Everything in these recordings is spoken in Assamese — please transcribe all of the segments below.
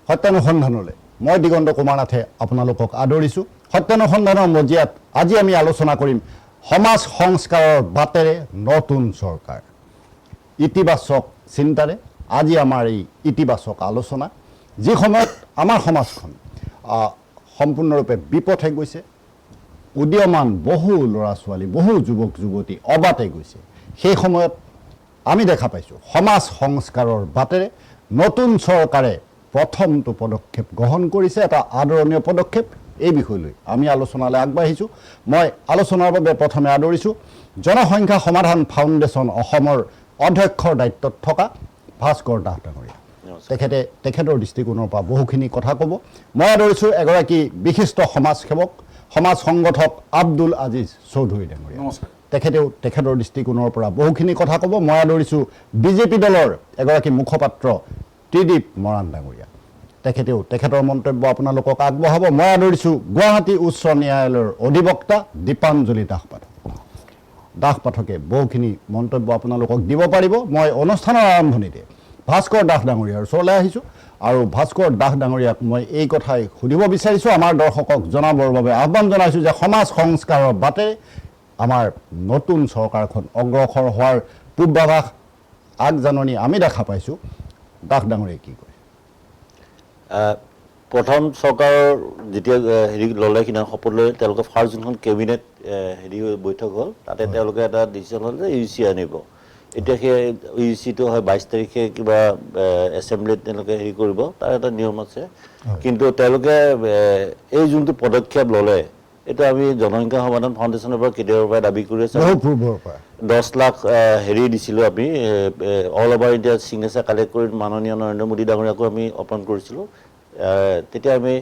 সত্যানুসন্ধানলৈ মই দিগন্ত কুমাৰ নাথে আপোনালোকক আদৰিছোঁ। সত্যানুসন্ধানৰ মজিয়াত আজি আমি আলোচনা কৰিম সমাজ সংস্কাৰৰ বাটেৰে নতুন চৰকাৰ। ইতিবাচক চিন্তাৰে আজি আমাৰ এই ইতিবাচক আলোচনা, যি সময়ত আমাৰ সমাজখন সম্পূৰ্ণৰূপে বিপথে গৈছে, উদীয়মান বহু ল'ৰা ছোৱালী, বহু যুৱক যুৱতী অবাটে গৈছে, সেই সময়ত আমি দেখা পাইছোঁ সমাজ সংস্কাৰৰ বাটেৰে নতুন চৰকাৰে প্ৰথমটো পদক্ষেপ গ্ৰহণ কৰিছে, এটা আদৰণীয় পদক্ষেপ। এই বিষয়লৈ আমি আলোচনালৈ আগবাঢ়িছোঁ। মই আলোচনাৰ বাবে প্ৰথমে আদৰিছোঁ জনসংখ্যা সমাধান ফাউণ্ডেশ্যন অসমৰ অধ্যক্ষৰ দায়িত্বত থকা ভাস্কৰ দাস ডাঙৰীয়া। তেখেতৰ দৃষ্টিকোণৰ পৰা বহুখিনি কথা ক'ব। মই আদৰিছোঁ এগৰাকী বিশিষ্ট সমাজসেৱক, সমাজ সংগঠক আব্দুল আজিজ চৌধুৰী ডাঙৰীয়া। তেখেতৰ দৃষ্টিকোণৰ পৰা বহুখিনি কথা ক'ব। মই আদৰিছোঁ বিজেপি দলৰ এগৰাকী মুখপাত্ৰ ত্ৰিদীপ মৰাণ ডাঙৰীয়া। তেখেতৰ মন্তব্য আপোনালোকক আগবঢ়াব। মই আদৰিছোঁ গুৱাহাটী উচ্চ ন্যায়ালয়ৰ অধিবক্তা দীপাঞ্জলি দাস পাঠকে বহুখিনি মন্তব্য আপোনালোকক দিব পাৰিব। মই অনুষ্ঠানৰ আৰম্ভণিতে ভাস্কৰ দাস ডাঙৰীয়াৰ ওচৰলৈ আহিছোঁ আৰু ভাস্কৰ দাস ডাঙৰীয়াক মই এই কথাই সুধিব বিচাৰিছোঁ, আমাৰ দৰ্শকক জনাবৰ বাবে আহ্বান জনাইছোঁ যে সমাজ সংস্কাৰৰ বাটেৰে আমাৰ নতুন চৰকাৰখন অগ্ৰসৰ হোৱাৰ পূৰ্বাভাস আগজাননী আমি দেখা পাইছোঁ। দাস ডাঙৰীয়াই কি কয়? প্ৰথম চৰকাৰৰ যেতিয়া হেৰি ল'লে, সিদিনা শপত লৈ তেওঁলোকে ফাৰ্ষ্ট যোনখন কেবিনেট হেৰি বৈঠক হ'ল, তাতে তেওঁলোকে এটা ডিচিশ্যন হ'ল যে ইউ চি আনিব। এতিয়া সেই ইউ চিটো হয় 22 তাৰিখে কিবা এছেম্বলিত তেওঁলোকে হেৰি কৰিব, তাৰ এটা নিয়ম আছে। কিন্তু তেওঁলোকে এই যোনটো পদক্ষেপ ল'লে, এইটো আমি জনসংখ্যা সমাধান ফাউণ্ডেশ্যনৰ পৰা কেতিয়াবাৰ পৰা দাবী কৰি আছোঁ। 10 লাখ হেৰি দিছিলোঁ আমি, all over India signature collect কৰি মাননীয় নৰেন্দ্ৰ মোদী ডাঙৰীয়াকো আমি অৰ্পণ কৰিছিলোঁ। তেতিয়া আমি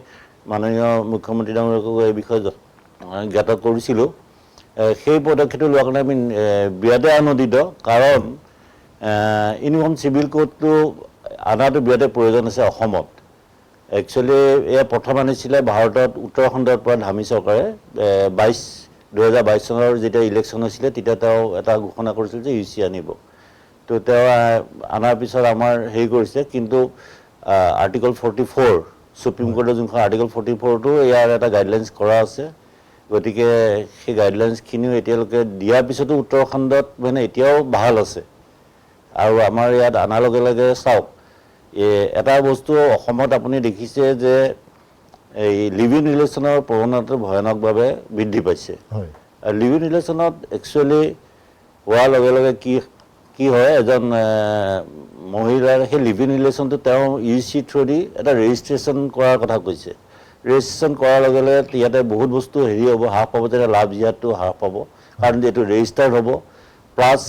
মাননীয় মুখ্যমন্ত্ৰী ডাঙৰীয়াকো এই বিষয়ে জ্ঞাত কৰিছিলোঁ। সেই পদক্ষেপটো লোৱাৰ কাৰণে আমি বিৰাটে আনন্দিত, কাৰণ ইউনিফৰ্ম চিভিল কোডটো অনাটো বিৰাটে প্ৰয়োজন আছে অসমত। একচুৱেলি এয়া প্ৰথম আনিছিলে ভাৰতত উত্তৰাখণ্ডৰ পৰা ধামী চৰকাৰে 2022 চনৰ যেতিয়া ইলেকশ্যন হৈছিলে, তেতিয়া তেওঁ এটা ঘোষণা কৰিছিল যে ইউ চি আনিব। তো তেওঁ অনাৰ পিছত আমাৰ হেৰি কৰিছে, কিন্তু আৰ্টিকল 44 সুপ্ৰিম কোৰ্টৰ যোনখন আৰ্টিকল 44টো ইয়াৰ এটা গাইডলাইন্স কৰা আছে। গতিকে সেই গাইডলাইন্সখিনিও এতিয়ালৈকে দিয়াৰ পিছতো উত্তৰাখণ্ডত মানে এতিয়াও ভাল আছে। আৰু আমাৰ ইয়াত অনাৰ লগে লগে চাওক, এটা বস্তু অসমত আপুনি দেখিছে যে এই লিভ ইন ৰিলেশ্যনৰ প্ৰৱণতাটো ভয়ানকভাৱে বৃদ্ধি পাইছে। লিভ ইন ৰিলেশ্যনত একচুৱেলি হোৱাৰ লগে লগে কি হয়, এজন মহিলাৰ সেই লিভ ইন ৰিলেশ্যনটো তেওঁ ইউ চি থ্ৰুদি এটা ৰেজিষ্ট্ৰেশ্যন কৰাৰ কথা কৈছে। ৰেজিষ্ট্ৰেশ্যন কৰাৰ লগে লগে ইয়াতে বহুত বস্তু হেৰি হ'ব, হ্ৰাস পাব, তেতিয়া লাভ জিহাদটো হ্ৰাস পাব, কাৰণ এইটো ৰেজিষ্টাৰ্ড হ'ব। প্লাছ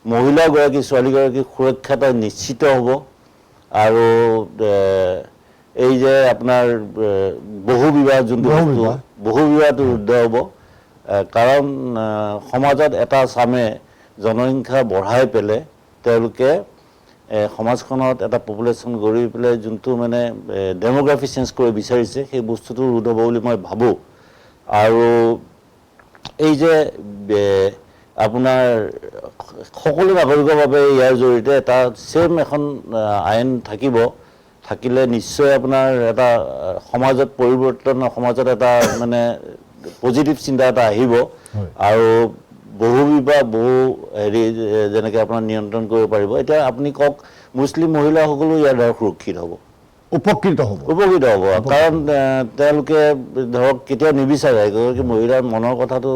মহিলাগৰাকী, ছোৱালীগৰাকী সুৰক্ষাটো নিশ্চিত হ'ব। আৰু এই যে আপোনাৰ বহু বিবাহ যোনটো বহু বিবাহটো ৰুদ্ধ হ'ব, কাৰণ সমাজত এটা চামে জনসংখ্যা বঢ়াই পেলাই তেওঁলোকে সমাজখনত এটা পপুলেশ্যন গঢ়ি পেলাই যোনটো মানে ডেম'গ্ৰাফি চেঞ্জ কৰিব বিচাৰিছে, সেই বস্তুটো ৰোধ হ'ব বুলি মই ভাবোঁ। আৰু এই যে আপোনাৰ সকলো নাগৰিকৰ বাবে ইয়াৰ জৰিয়তে এটা ছেম এখন আইন থাকিলে নিশ্চয় আপোনাৰ এটা সমাজত পৰিৱৰ্তন, সমাজত এটা মানে পজিটিভ চিন্তা এটা আহিব। আৰু বহু বিবাহ, বহু হেৰি যেনেকৈ আপোনাৰ নিয়ন্ত্ৰণ কৰিব পাৰিব। এতিয়া আপুনি কওক, মুছলিম মহিলাসকলো ইয়াৰ দ্বাৰা সুৰক্ষিত হ'ব, উপকৃত হ'ব। কাৰণ তেওঁলোকে ধৰক কেতিয়াও নিবিচাৰে, এগৰাকী মহিলাৰ মনৰ কথাটো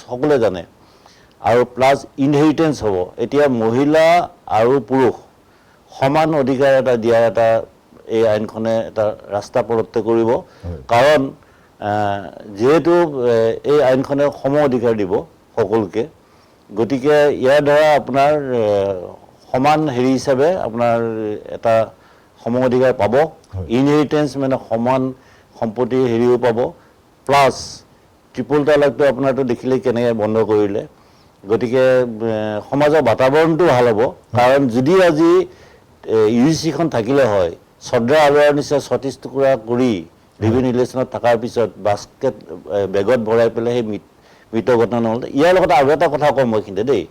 সকলোৱে জানে। আৰু প্লাছ ইনহেৰিটেঞ্চ হ'ব। এতিয়া মহিলা আৰু পুৰুষ সমান অধিকাৰ এটা দিয়াৰ এটা এই আইনখনে এটা ৰাস্তা প্ৰদত্ত কৰিব। কাৰণ যিহেতু এই আইনখনে সম অধিকাৰ দিব সকলোকে, গতিকে ইয়াৰ দ্বাৰা আপোনাৰ সমান হেৰি হিচাপে আপোনাৰ এটা সম অধিকাৰ পাব। ইনহেৰিটেঞ্চ মানে সমান সম্পত্তিৰ হেৰিও পাব। প্লাছ ট্ৰিপল তালাকটো আপোনাৰতো দেখিলে কেনেকৈ বন্ধ কৰিলে। গতিকে সমাজৰ বাতাবৰণটো ভাল হ'ব। কাৰণ যদি আজি ইউ চিখন থাকিলে হয়, শ্ৰদ্ধা আলোৱাৰ নিচিনা 36 টুকুৰা কৰি লিভ ইন ৰিলেশ্যনত থকাৰ পিছত বাস্কেট বেগত ভৰাই পেলাই সেই মৃত ঘটনা নহ'ল। ইয়াৰ লগত আৰু এটা কথা কওঁ মই কিন্তু দেই,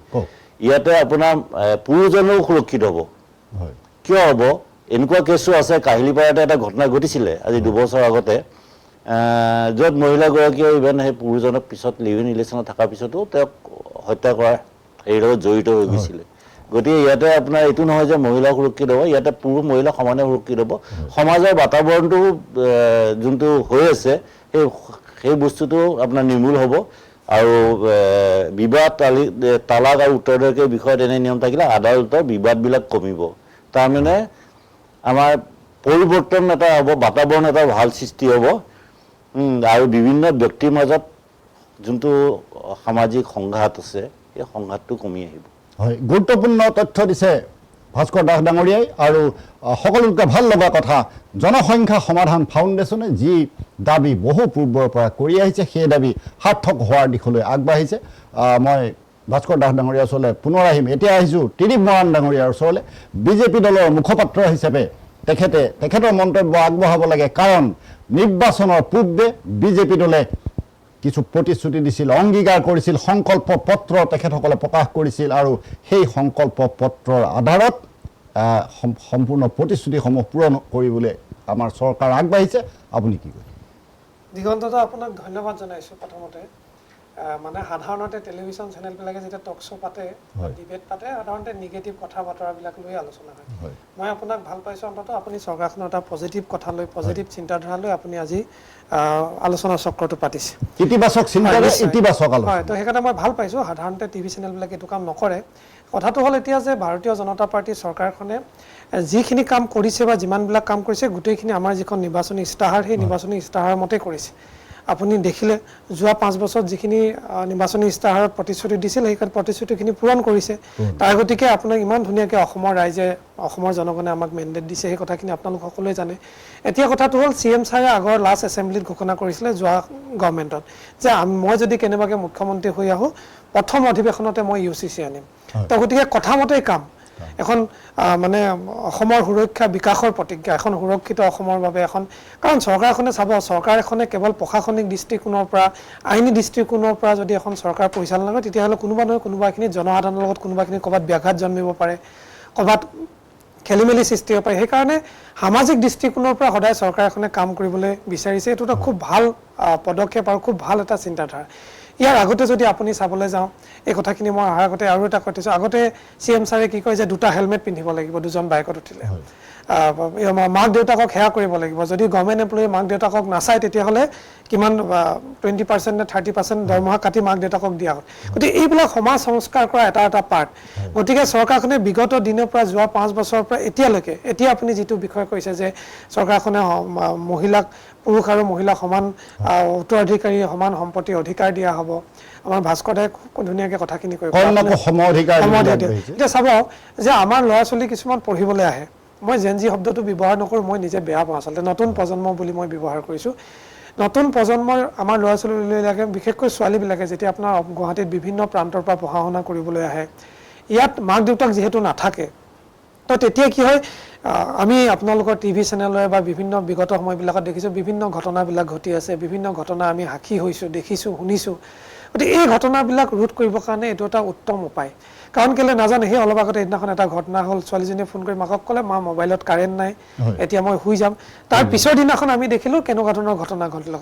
ইয়াতে আপোনাৰ পুৰুষজনেও সুৰক্ষিত হ'ব। কিয় হ'ব? এনেকুৱা কেছো আছে কাহিলীপাৰাতে এটা ঘটনা ঘটিছিলে আজি 2 বছৰ আগতে য'ত মহিলাগৰাকীয়ে ইভেন সেই পুৰুষজনক পিছত লিভ ইন ৰিলেশ্যনত থকাৰ পিছতো তেওঁক হত্যা কৰাৰ হেৰিৰ লগত জড়িত হৈ গৈছিলে গতিকে ইয়াতে আপোনাৰ এইটো নহয় যে মহিলা সুৰক্ষিত হ'ব ইয়াতে পুৰুষ মহিলা সমানে সুৰক্ষিত হ'ব সমাজৰ বাতাবৰণটো যোনটো হৈ আছে সেই বস্তুটো আপোনাৰ নিৰ্মূল হ'ব আৰু বিবাদ তালাক আৰু উত্তৰাধিকাৰীৰ বিষয়ত এনে নিয়ম থাকিলে আদালতৰ বিবাদবিলাক কমিব তাৰমানে আমাৰ পৰিৱৰ্তন এটা হ'ব বাতাবৰণ এটা ভাল সৃষ্টি হ'ব আৰু বিভিন্ন ব্যক্তিৰ মাজত যোনটো সামাজিক সংঘাত আছে এই সংঘাতটো কমি আহিব হয় গুৰুত্বপূৰ্ণ তথ্য দিছে ভাস্কৰ দাস ডাঙৰীয়াই আৰু সকলোতকৈ ভাল লগা কথা জনসংখ্যা সমাধান ফাউণ্ডেশ্যনে যি দাবী বহু পূৰ্বৰ পৰা কৰি আহিছে সেই দাবী সাৰ্থক হোৱাৰ দিশলৈ আগবাঢ়িছে মই ভাস্কৰ দাস ডাঙৰীয়াৰ ওচৰলৈ পুনৰ আহিম এতিয়া আহিছোঁ ত্ৰিদীপ মৰাণ ডাঙৰীয়াৰ ওচৰলৈ বিজেপি দলৰ মুখপাত্ৰ হিচাপে তেখেতৰ মন্তব্য আগবঢ়াব লাগে কাৰণ নিৰ্বাচনৰ পূৰ্বে বিজেপি দলে কিছু প্ৰতিশ্ৰুতি দিছিল অংগীকাৰ কৰিছিল সংকল্প পত্ৰ তেখেতসকলে প্ৰকাশ কৰিছিল আৰু সেই সংকল্প পত্ৰৰ আধাৰত সম্পূৰ্ণ প্ৰতিশ্ৰুতিসমূহ পূৰণ কৰিবলৈ আমাৰ চৰকাৰ আগবাঢ়িছে আপুনি কি কয় দিগন্তদা আপোনাক ধন্যবাদ জনাইছোঁ প্ৰথমতে মানে সাধাৰণতে টেলিভিশ্যন চেনেলবিলাকে যেতিয়া টক শ্ব' পাতে ডিবেট পাতে সাধাৰণতে নিগেটিভ কথা বতৰাবিলাক লৈ আলোচনা হয় মই আপোনাক ভাল পাইছোঁ অন্ততঃ আপুনি চৰকাৰখনৰ এটা পজিটিভ কথা লৈ পজিটিভ চিন্তাধাৰা লৈ আপুনি আজি আলোচনা চক্ৰটো পাতিছে ইতিবাচক চিন্তাৰে ইতিবাচক আলোচনা হয় তো সেইকাৰণে মই ভাল পাইছোঁ সাধাৰণতে টিভি চেনেলবিলাকে এইটো কাম নকৰে কথাটো হ'ল এতিয়া যে ভাৰতীয় জনতা পাৰ্টীৰ চৰকাৰখনে যিখিনি কাম কৰিছে বা যিমানবিলাক কাম কৰিছে গোটেইখিনি আমাৰ যিখন নিৰ্বাচনী ইস্তাহাৰ সেই নিৰ্বাচনী ইস্তাহাৰ মতে কৰিছে আপুনি দেখিলে যোৱা 5 বছৰত যিখিনি নিৰ্বাচনী ইস্তাহাৰত প্ৰতিশ্ৰুতি দিছিল সেই প্ৰতিশ্ৰুতিখিনি পূৰণ কৰিছে তাৰ গতিকে আপোনাক ইমান ধুনীয়াকৈ অসমৰ ৰাইজে অসমৰ জনগণে আমাক মেণ্ডেট দিছে সেই কথাখিনি আপোনালোক সকলোৱে জানে এতিয়া কথাটো হ'ল CM ছাৰে আগৰ লাষ্ট এছেম্বলিত ঘোষণা কৰিছিলে যোৱা গভৰ্ণমেণ্টত যে মই যদি কেনেবাকৈ মুখ্যমন্ত্ৰী হৈ আহোঁ প্ৰথম অধিৱেশনতে মই UCC আনিম তো গতিকে কথামতেই কাম এখন মানে অসমৰ সুৰক্ষা বিকাশৰ প্ৰতিজ্ঞা এখন সুৰক্ষিত অসমৰ বাবে এখন কাৰণ চৰকাৰখনে চাব চৰকাৰ এখনে কেৱল প্ৰশাসনিক দৃষ্টিকোণৰ পৰা আইনী দৃষ্টিকোণৰ পৰা যদি এখন চৰকাৰ পৰিচালনা কৰে তেতিয়াহ'লে কোনোবা নহয় কোনোবাখিনি জনসাধাৰণৰ লগত কোনোবাখিনি ক'ৰবাত ব্যাঘাত জন্মিব পাৰে ক'ৰবাত খেলিমেলি সৃষ্টি হ'ব পাৰে সেইকাৰণে সামাজিক দৃষ্টিকোণৰ পৰা সদায় চৰকাৰ এখনে কাম কৰিবলৈ বিচাৰিছে এইটো এটা খুব ভাল পদক্ষেপ আৰু খুব ভাল এটা চিন্তাধাৰা ইয়াৰ আগতে যদি আপুনি চাবলৈ যাওঁ এই কথাখিনি মই অহাৰ আগতে আৰু এটা কৈছোঁ আগতে CM ছাৰে কি কয় যে 2টা হেলমেট পিন্ধিব লাগিব দুজন বাইকত উঠিলে মাক দেউতাকক সেৱা কৰিব লাগিব যদি গভৰ্ণমেণ্ট এমপ্লয়ী মাক দেউতাকক নাচায় তেতিয়াহ'লে কিমান 20% নে 30% দৰমহা কাটি মাক দেউতাকক দিয়া হয় গতিকে এইবিলাক সমাজ সংস্কাৰ কৰা এটা পাৰ্ট গতিকে চৰকাৰখনে বিগত দিনৰ পৰা যোৱা 5 বছৰৰ পৰা এতিয়ালৈকে এতিয়া আপুনি যিটো বিষয় কৈছে যে চৰকাৰখনে মহিলাক পুৰুষ আৰু মহিলা সমান উত্তৰাধিকাৰী সমান সম্পত্তি অধিকাৰ দিয়া হ'ব আমাৰ ভাস্কৰ দাই খুব ধুনীয়াকৈ কথাখিনি কৈ এতিয়া চাব যে আমাৰ ল'ৰা ছোৱালী কিছুমান পঢ়িবলৈ আহে মই জেনজি শব্দটো ব্যৱহাৰ নকৰোঁ মই নিজে বেয়া পাওঁ আচলতে নতুন প্ৰজন্ম বুলি মই ব্যৱহাৰ কৰিছোঁ নতুন প্ৰজন্মৰ আমাৰ ল'ৰা ছোৱালীবিলাকে বিশেষকৈ ছোৱালীবিলাকে যেতিয়া আপোনাৰ গুৱাহাটীত বিভিন্ন প্ৰান্তৰ পৰা পঢ়া শুনা কৰিবলৈ আহে ইয়াত মাক দেউতাক যিহেতু নাথাকে তো তেতিয়া কি হয় আমি আপোনালোকৰ টিভি চেনেলৰে বা বিভিন্ন বিগত সময়বিলাকত দেখিছোঁ বিভিন্ন ঘটনাবিলাক ঘটি আছে বিভিন্ন ঘটনা আমি সাক্ষী হৈছোঁ দেখিছোঁ শুনিছোঁ গতিকে এই ঘটনাবিলাক ৰোধ কৰিবৰ কাৰণে এইটো এটা উত্তম উপায় কাৰণ কেলে নাজানে সেই অলপ আগতে এদিনাখন এটা ঘটনা হ'ল ছোৱালীজনীয়ে ফোন কৰি মাকক ক'লে মা মোবাইলত কাৰেণ্ট নাই এতিয়া মই শুই যাম তাৰ পিছৰ দিনাখন আমি দেখিলোঁ কেনেকুৱা ধৰণৰ ঘটনা ঘটিল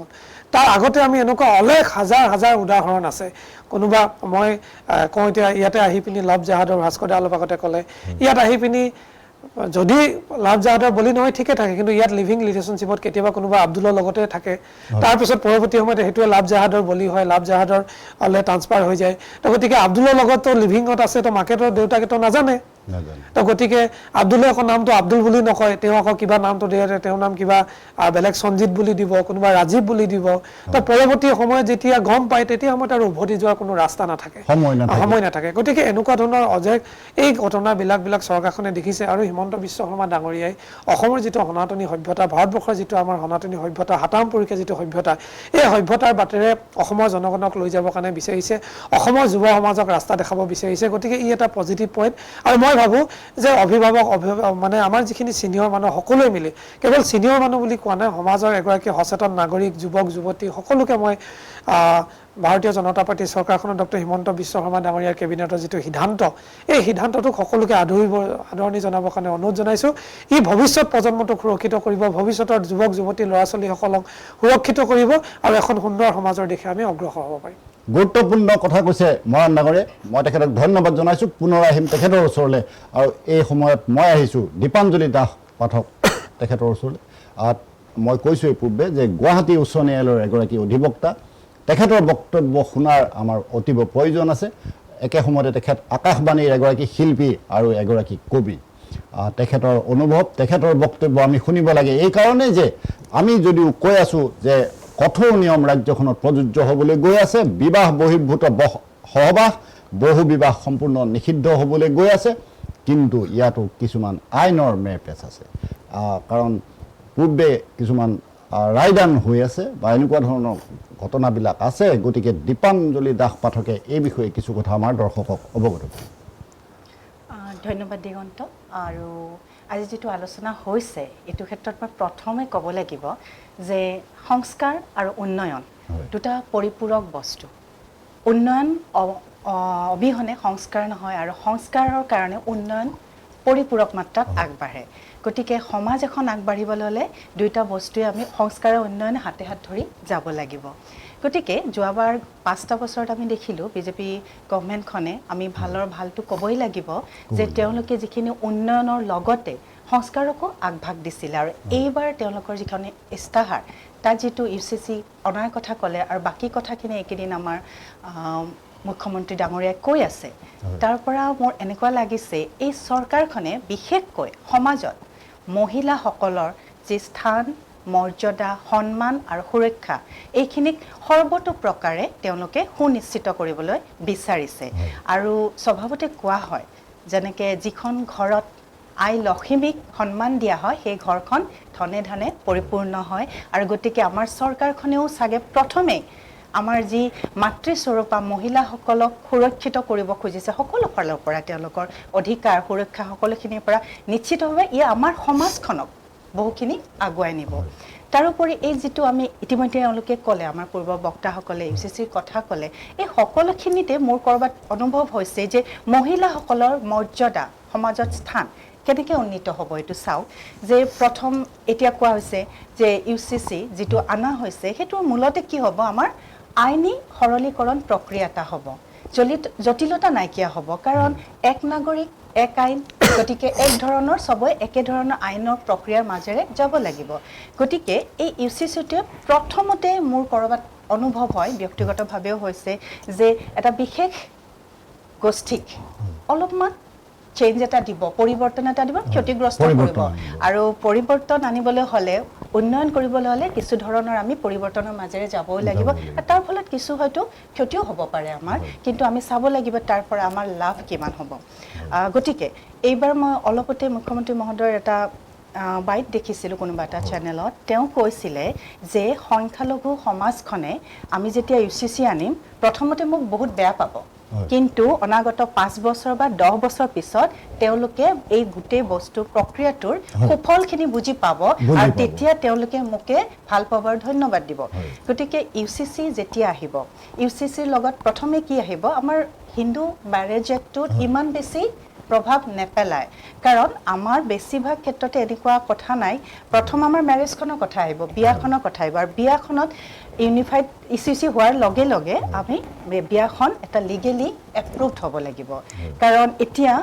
তাৰ আগতে আমি এনেকুৱা অলেখ হাজাৰ উদাহৰণ আছে কোনোবা মই কওঁ এতিয়া ইয়াতে আহি পিনি লাভ জাহাদৰ ভাস্কৰ দা অলপ আগতে ক'লে ইয়াত আহি পিনি যদি লাভ জাহাদৰ বলি নহয় ঠিকে থাকে কিন্তু ইয়াত লিভিং ৰিলেশ্যনশ্বিপত কেতিয়াবা কোনোবা আব্দুলৰ লগতে থাকে তাৰপিছত পৰৱৰ্তী সময়ত সেইটোৱে লাভ জাহাদৰ বলি হয় লাভ জাহাদৰ হ'লে ট্ৰান্সফাৰ হৈ যায় তো গতিকে আব্দুলৰ লগতো লিভিঙত আছে তো মাকেতো দেউতাকেতো নাজানে তো গতিকে আব্দুলে আকৌ নামটো আব্দুল বুলি নকয় তেওঁ আকৌ কিবা নামটো দিয়ে তেওঁৰ নাম কিবা বেলেগ সঞ্জিত বুলি দিব কোনোবা ৰাজীৱ বুলি দিব তো পৰৱৰ্তী সময়ত যেতিয়া গম পায় তেতিয়া সময়ত আৰু উভতি যোৱাৰ কোনো ৰাস্তা নাথাকে সময় নাথাকে গতিকে এনেকুৱা ধৰণৰ অজেক এই ঘটনাবিলাক চৰকাৰখনে দেখিছে আৰু হিমন্ত বিশ্ব শৰ্মা ডাঙৰীয়াই অসমৰ যিটো সনাতনী সভ্যতা ভাৰতবৰ্ষৰ যিটো আমাৰ সনাতনী সভ্যতা হাতামপুৰীয়া যিটো সভ্যতা এই সভ্যতাৰ বাটেৰে অসমৰ জনগণক লৈ যাবৰ কাৰণে বিচাৰিছে অসমৰ যুৱ সমাজক ৰাস্তা দেখাব বিচাৰিছে গতিকে ই এটা পজিটিভ পইণ্ট আৰু মই ভাবোঁ যে অভিভাৱক মানে আমাৰ যিখিনি ছিনিয়ৰ মানুহ সকলোৱে মিলি কেৱল ছিনিয়ৰ মানুহ বুলি কোৱা নাই সমাজৰ এগৰাকী সচেতন নাগৰিক যুৱক যুৱতী সকলোকে মই ভাৰতীয় জনতা পাৰ্টি চৰকাৰখনৰ ডক্টৰ হিমন্ত বিশ্ব শৰ্মা ডাঙৰীয়াৰ কেবিনেটৰ যিটো সিদ্ধান্ত এই সিদ্ধান্তটোক সকলোকে আদৰণি জনাবৰ কাৰণে অনুৰোধ জনাইছোঁ ই ভৱিষ্যত প্ৰজন্মটোক সুৰক্ষিত কৰিব ভৱিষ্যতৰ যুৱক যুৱতী ল'ৰা ছোৱালীসকলক সুৰক্ষিত কৰিব আৰু এখন সুন্দৰ সমাজৰ দিশে আমি অগ্ৰসৰ হ'ব পাৰিম গুৰুত্বপূৰ্ণ কথা কৈছে মৰাণ ডাঙৰীয়াই মই তেখেতক ধন্যবাদ জনাইছোঁ পুনৰ আহিম তেখেতৰ ওচৰলৈ আৰু এই সময়ত মই আহিছোঁ দীপাঞ্জলি দাস পাঠক তেখেতৰ ওচৰলৈ মই কৈছোঁ পূৰ্বে যে গুৱাহাটী উচ্চ ন্যায়ালয়ৰ এগৰাকী অধিবক্তা তেখেতৰ বক্তব্য শুনাৰ আমাৰ অতীৱ প্ৰয়োজন আছে একে সময়তে তেখেত আকাশবাণীৰ এগৰাকী শিল্পী আৰু এগৰাকী কবি তেখেতৰ অনুভৱ তেখেতৰ বক্তব্য আমি শুনিব লাগে এই কাৰণে যে আমি যদিও কৈ আছোঁ যে কঠোৰ নিয়ম ৰাজ্যখনত প্ৰযোজ্য হ'বলৈ গৈ আছে বিবাহ বহিৰ্ভূত সহবাস বহু বিবাহ সম্পূৰ্ণ নিষিদ্ধ হ'বলৈ গৈ আছে কিন্তু ইয়াতো কিছুমান আইনৰ মেৰপেচ আছে কাৰণ পূৰ্বে কিছুমান ৰায়দান হৈ আছে বা এনেকুৱা ধৰণৰ ঘটনাবিলাক আছে গতিকে দীপাঞ্জলি দাস পাঠকে এই বিষয়ে কিছু কথা আমাৰ দৰ্শকক অৱগত কৰে ধন্যবাদ দিগন্ত আৰু আজি যেটো আলোচনা হৈছে এটো ক্ষেত্ৰত মই প্ৰথমে ক'ব লাগিব যে সংস্কাৰ আৰু উন্নয়ন দুটা পৰিপূৰক বস্তু উন্নয়ন অবিহনে সংস্কাৰ নহয় আৰু সংস্কাৰৰ কাৰণে উন্নয়ন পৰিপূৰক মাত্ৰাত আগবাঢ়ে গতিকে সমাজ এখন আগবাঢ়িবলৈ হ'লে দুইটা বস্তুৱে আমি সংস্কাৰ আৰু উন্নয়ন হাতে হাত ধৰি যাব লাগিব গতিকে যোৱাবাৰ 5টা বছৰত আমি দেখিলোঁ বিজেপি গভৰ্ণমেণ্টখনে আমি ভালটো ক'বই লাগিব যে তেওঁলোকে যিখিনি উন্নয়নৰ লগতে সংস্কাৰকো আগভাগ দিছিল আৰু এইবাৰ তেওঁলোকৰ যিখন ইস্তাহাৰ তাত যিটো ইউচিচি অনাৰ কথা ক'লে আৰু বাকী কথাখিনি এইকেইদিন আমাৰ মুখ্যমন্ত্ৰী ডাঙৰীয়াই কৈ আছে তাৰ পৰা মোৰ এনেকুৱা লাগিছে এই চৰকাৰখনে বিশেষকৈ সমাজত মহিলাসকলৰ যি স্থান মৰ্যাদা সন্মান আৰু সুৰক্ষা এইখিনিক সৰ্বতো প্ৰকাৰে তেওঁলোকে সুনিশ্চিত কৰিবলৈ বিচাৰিছে আৰু স্বভাৱতে কোৱা হয় যেনেকৈ যিখন ঘৰত আই লক্ষ্মীক সন্মান দিয়া হয় সেই ঘৰখন ধনে ধনে পৰিপূৰ্ণ হয় আৰু গতিকে আমাৰ চৰকাৰখনেও চাগে প্ৰথমে আমাৰ যি মাতৃস্বৰূপা মহিলাসকলক সুৰক্ষিত কৰিব খুজিছে সকলো ফালৰ পৰা তেওঁলোকৰ অধিকাৰ সুৰক্ষা সকলোখিনিৰ পৰা নিশ্চিতভাৱে ই আমাৰ সমাজখনক বহুখিনি আগুৱাই নিব তাৰোপৰি এই যেটো আমি ইতিমধ্যে তেওঁলোকে ক'লে আমাৰ পূৰ্ব বক্তাসকলে ইউচিচিৰ কথা ক'লে এই সকলোখিনিতে মোৰ কৰবাত অনুভৱ হৈছে যে মহিলাসকলৰ মৰ্যাদা সমাজত স্থান কেনেকৈ উন্নীত হ'ব এইটো চাওক যে প্ৰথম এতিয়া কোৱা হৈছে যে ইউচিচি যেটো আনা হৈছে হেতুৰ মূলতে কি হ'ব আমাৰ আইনী সৰলীকৰণ প্ৰক্ৰিয়া এটা হ'ব জটিলতা নাইকিয়া হ'ব কাৰণ এক নাগৰিক এক আইন গতিকে এক ধৰণৰ সবই একে ধৰণৰ আইনৰ প্ৰক্ৰিয়াৰ মাজেৰে যাব লাগিব গতিকে এই ইউচিচিটোৱে প্ৰথমতে মোৰ কৰবাত অনুভৱ হয় ব্যক্তিগতভাৱেও হৈছে যে এটা বিশেষ গোষ্ঠীক অলপমান চেঞ্জ এটা দিব পৰিৱৰ্তন এটা দিব ক্ষতিগ্ৰস্ত কৰিব আৰু পৰিৱৰ্তন আনিবলৈ হ'লে উন্নয়ন কৰিবলৈ হ'লে কিছু ধৰণৰ আমি পৰিৱৰ্তনৰ মাজেৰে যাবও লাগিব তাৰ ফলত কিছু হয়তো ক্ষতিও হ'ব পাৰে আমাৰ কিন্তু আমি চাব লাগিব তাৰ পৰা আমাৰ লাভ কিমান হ'ব গতিকে এইবাৰ মই অলপতে মুখ্যমন্ত্ৰী মহোদয়ৰ এটা বাইট দেখিছিলোঁ কোনোবা এটা চেনেলত তেওঁ কৈছিলে যে সংখ্যালঘু সমাজখনে আমি যেতিয়া ইউচিচি আনিম প্ৰথমতে মোক বহুত বেয়া পাব কিন্তু অনাগত 5 বছৰ বা 10 বছৰ পিছত তেওঁলোকে এই গোটেই বস্তু প্ৰক্ৰিয়াটোৰ সুফলখিনি বুজি পাব আৰু তেতিয়া তেওঁলোকে মোকে ভাল পাবৰ ধন্যবাদ দিব গতিকে ইউচিচি যেতিয়া আহিব ইউচিচিৰ লগত প্ৰথমে কি আহিব আমাৰ হিন্দু ম্যাৰেজ এক্টত ইমান বেছি প্ৰভাৱ নেপেলায় কাৰণ আমাৰ বেছিভাগ ক্ষেত্ৰতে এনেকুৱা কথা নাই প্ৰথম আমাৰ ম্যাৰেজখনৰ কথা আহিব বিয়াখনৰ কথা আহিব আৰু বিয়াখনত ইউনিফাইড ইচিচি হোৱাৰ লগে লগে আমি বিয়াখন এটা লিগেলি এপ্ৰুভড হ'ব লাগিব কাৰণ এতিয়া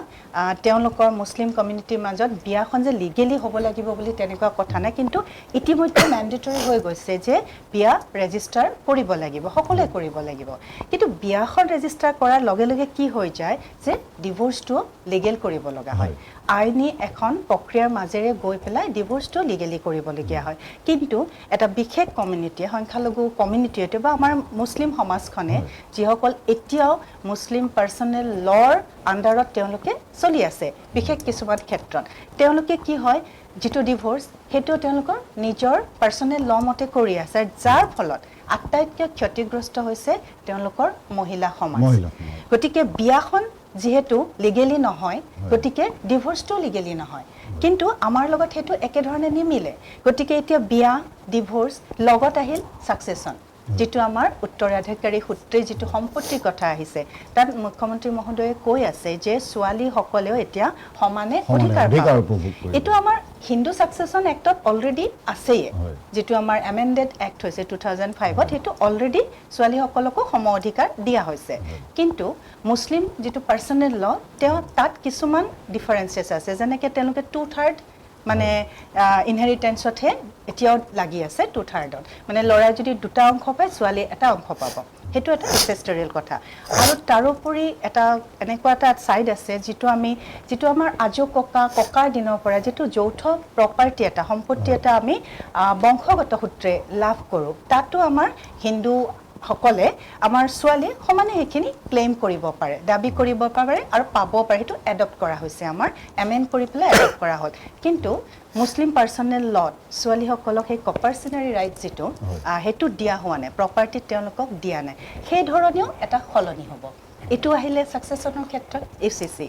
তেওঁলোকৰ মুছলিম কমিউনিটিৰ মাজত বিয়াখন যে লিগেলি হ'ব লাগিব বুলি তেনেকুৱা কথা নাই কিন্তু ইতিমধ্যে ম্যান্ডেটৰি হৈ গৈছে যে বিয়া ৰেজিষ্টাৰ কৰিব লাগিব সকলোৱে কৰিব লাগিব কিন্তু বিয়াখন ৰেজিষ্টাৰ কৰাৰ লগে লগে কি হৈ যায় যে ডিভোৰ্সটো লিগেল কৰিব লগা হয় আইনী এখন প্ৰক্ৰিয়াৰ মাজেৰে গৈ পেলাই ডিভোৰ্সটো লিগেলি কৰিবলগীয়া হয় কিন্তু এটা বিশেষ কমিউনিটিয়ে সংখ্যালঘু কমিউনিটিয়ে বা আমাৰ মুছলিম সমাজখনে যিসকল এতিয়াও মুছলিম পাৰ্চনেল লৰ আণ্ডাৰত তেওঁলোকে চলি আছে বিশেষ কিছুমান ক্ষেত্ৰত তেওঁলোকে কি হয় যেটো ডিভোৰ্স হেতু তেওঁলোকৰ নিজৰ পাৰ্চনেল ল মতে কৰি আছে যাৰ ফলত আটাইতকৈ ক্ষতিগ্ৰস্ত হৈছে তেওঁলোকৰ মহিলা সমাজ গতিকে বিয়াখন যিহেতু লিগেলি নহয় গতিকে ডিভোৰ্চটো লিগেলি নহয় কিন্তু আমাৰ লগত সেইটো একেধৰণে নিমিলে গতিকে এতিয়া বিয়া ডিভোৰ্চ লগত আহিল সাকসেছন যেটো আমাৰ উত্তৰাধিকাৰী সূত্ৰে যেটো সম্পত্তিৰ কথা আহিছে তাত মুখ্যমন্ত্ৰী মহোদয়ে কৈ আছে যে ছোৱালী সকলেও এতিয়া সমানে অধিকাৰ এটো আমাৰ হিন্দু সাকসেছন এক্টত অলৰেডি আছে যেটো আমাৰ এমেন্ডেড এক্ট হৈছে 2005ত হেতু অলৰেডি ছোৱালী সকলকো সম অধিকাৰ দিয়া হৈছে কিন্তু মুসলিম যেটো পাৰ্সনেল ল তেওঁ তাত কিছুমান ডিফাৰেন্সেস আছে যেনেকৈ তেওঁলোকে 2/3 মানে ইনহেৰিটেন্সতহে এতিয়াও লাগি আছে 2/3ত মানে লৰাই যদি দুটা অংশ পায় ছোৱালী এটা অংশ পাব হেতু এটা এনসেষ্টৰিয়েল কথা আৰু তাৰোপৰি এটা এনেকুৱা এটা সাইড আছে যেটো আমাৰ আজো ককাৰ দিনৰ পৰা যেটো যৌথ প্ৰপাৰ্টি এটা সম্পত্তি এটা আমি বংশগত সূত্ৰে লাভ কৰো তাতো আমাৰ হিন্দু সকলে আমাৰ ছোৱালী সমানে হেখিনি ক্লেম কৰিব পাৰে দাবী কৰিব পাৰে আৰু পাব পাৰে হেতু এডপ্ট কৰা হৈছে আমাৰ এমেন্ড কৰি পেলাই এডপ্ট কৰা হ'ল কিন্তু মুসলিম পাৰ্সনেল লত ছোৱালী সকলক সেই কপাৰ্চনাৰী ৰাইট যেটো হেতু দিয়া হোৱা নাই প্ৰপাৰ্টি তেওঁলোকক দিয়া নাই সেই ধৰণেও এটা খলনি হ'ব এটো আহিলে সাকসেছনৰ ক্ষেত্ৰত ইউসিসি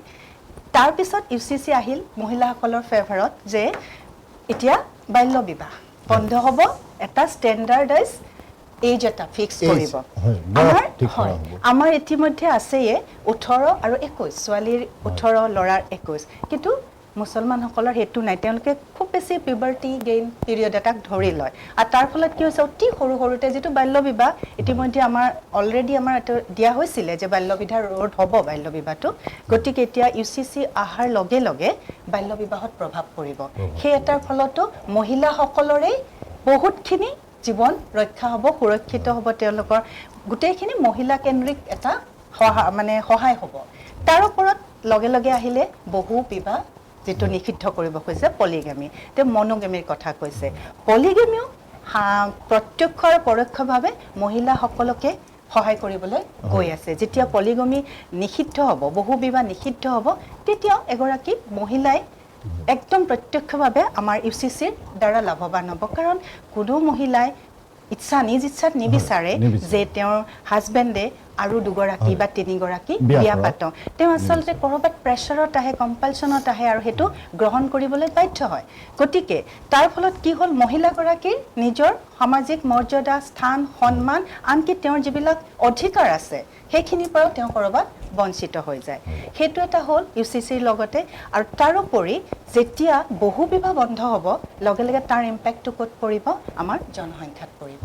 তাৰ পিছত ইউসিসি আহিল মহিলাসকলৰ ফেভাৰত যে এতিয়া বাল্য বিবাহ বন্ধ হ'ব এটা ষ্টেণ্ডাৰ্ডাইজ এজ এটা ফিক্স কৰিব আমাৰ ইতিমধ্যে আছে 18 আৰু 21 ছোৱালীৰ 18 লৰাৰ 21 কিন্তু মুছলমান সকলৰ হেতু নাই তেওঁলোকে খুব বেছি পিউবাৰ্টি গেইন পিৰিয়ড এটাক ধৰি লয় আৰু তাৰ ফলত কি হৈছে অতি সৰু সৰুতে যেটো বাল্য বিবাহ ইতিমধ্যে আমাৰ অলৰেডি আমাৰ দিয়া হৈছিল যে বাল্য বিবাহ ৰোধ হ'ব বাল্য বিবাহটো গতিকে এতিয়া ইউসিসি আহাৰ লগে লগে বাল্য বিবাহত প্ৰভাৱ পৰিব সেই এটাৰ ফলতো মহিলা সকলৰে বহুতখিনি জীবন ৰক্ষা হ'ব সুৰক্ষিত হ'ব তেওঁলোকৰ গুটেইখিনি মহিলা কেন্দ্ৰিক এটা মানে সহায় হ'ব তাৰ ওপৰত লগে লগে আহিলে বহু বিবাহ যেটো নিষিদ্ধ কৰিব কৈছে পলিগামি তে মনোগামিৰ কথা কৈছে পলিগামিও প্ৰত্যক্ষ আৰু পৰোক্ষভাৱে মহিলা সকলকে সহায় কৰিবলৈ গৈ আছে যেতিয়া পলিগামি নিষিদ্ধ হ'ব বহু বিবাহ নিষিদ্ধ হ'ব তেতিয়া এগৰাকী মহিলাই একদম প্ৰত্যক্ষভাৱে আমাৰ ইউসিসিৰ দ্বাৰা লাভৱান হ'ব কাৰণ কোনো মহিলাই নিজ ইচ্ছাত নিবিচাৰে যে তেওঁৰ হাজবেণ্ডে আৰু দুগৰাকী বা তিনিগৰাকী বিয়া পাতক তেওঁ আচলতে কৰবাত প্ৰেছাৰত আহে কম্পালচনত আহে আৰু হেতু গ্ৰহণ কৰিবলৈ বাধ্য হয় গতিকে তাৰ ফলত কি হ'ল মহিলাগৰাকীৰ নিজৰ সামাজিক মৰ্যাদা স্থান সন্মান আনকি তেওঁৰ যিবিলাক অধিকাৰ আছে সেইখিনিৰ পৰা তেওঁ কৰবাত বঞ্চিত হৈ যায় হেতু এটা হ'ল ইউসিসিৰ লগতে আৰু তাৰোপৰি যেতিয়া বহু বিবাহ বন্ধ হ'ব লগে লগে তাৰ ইম্প্যাক্টটো ক'ত পৰিব আমাৰ জনসংখ্যাত পৰিব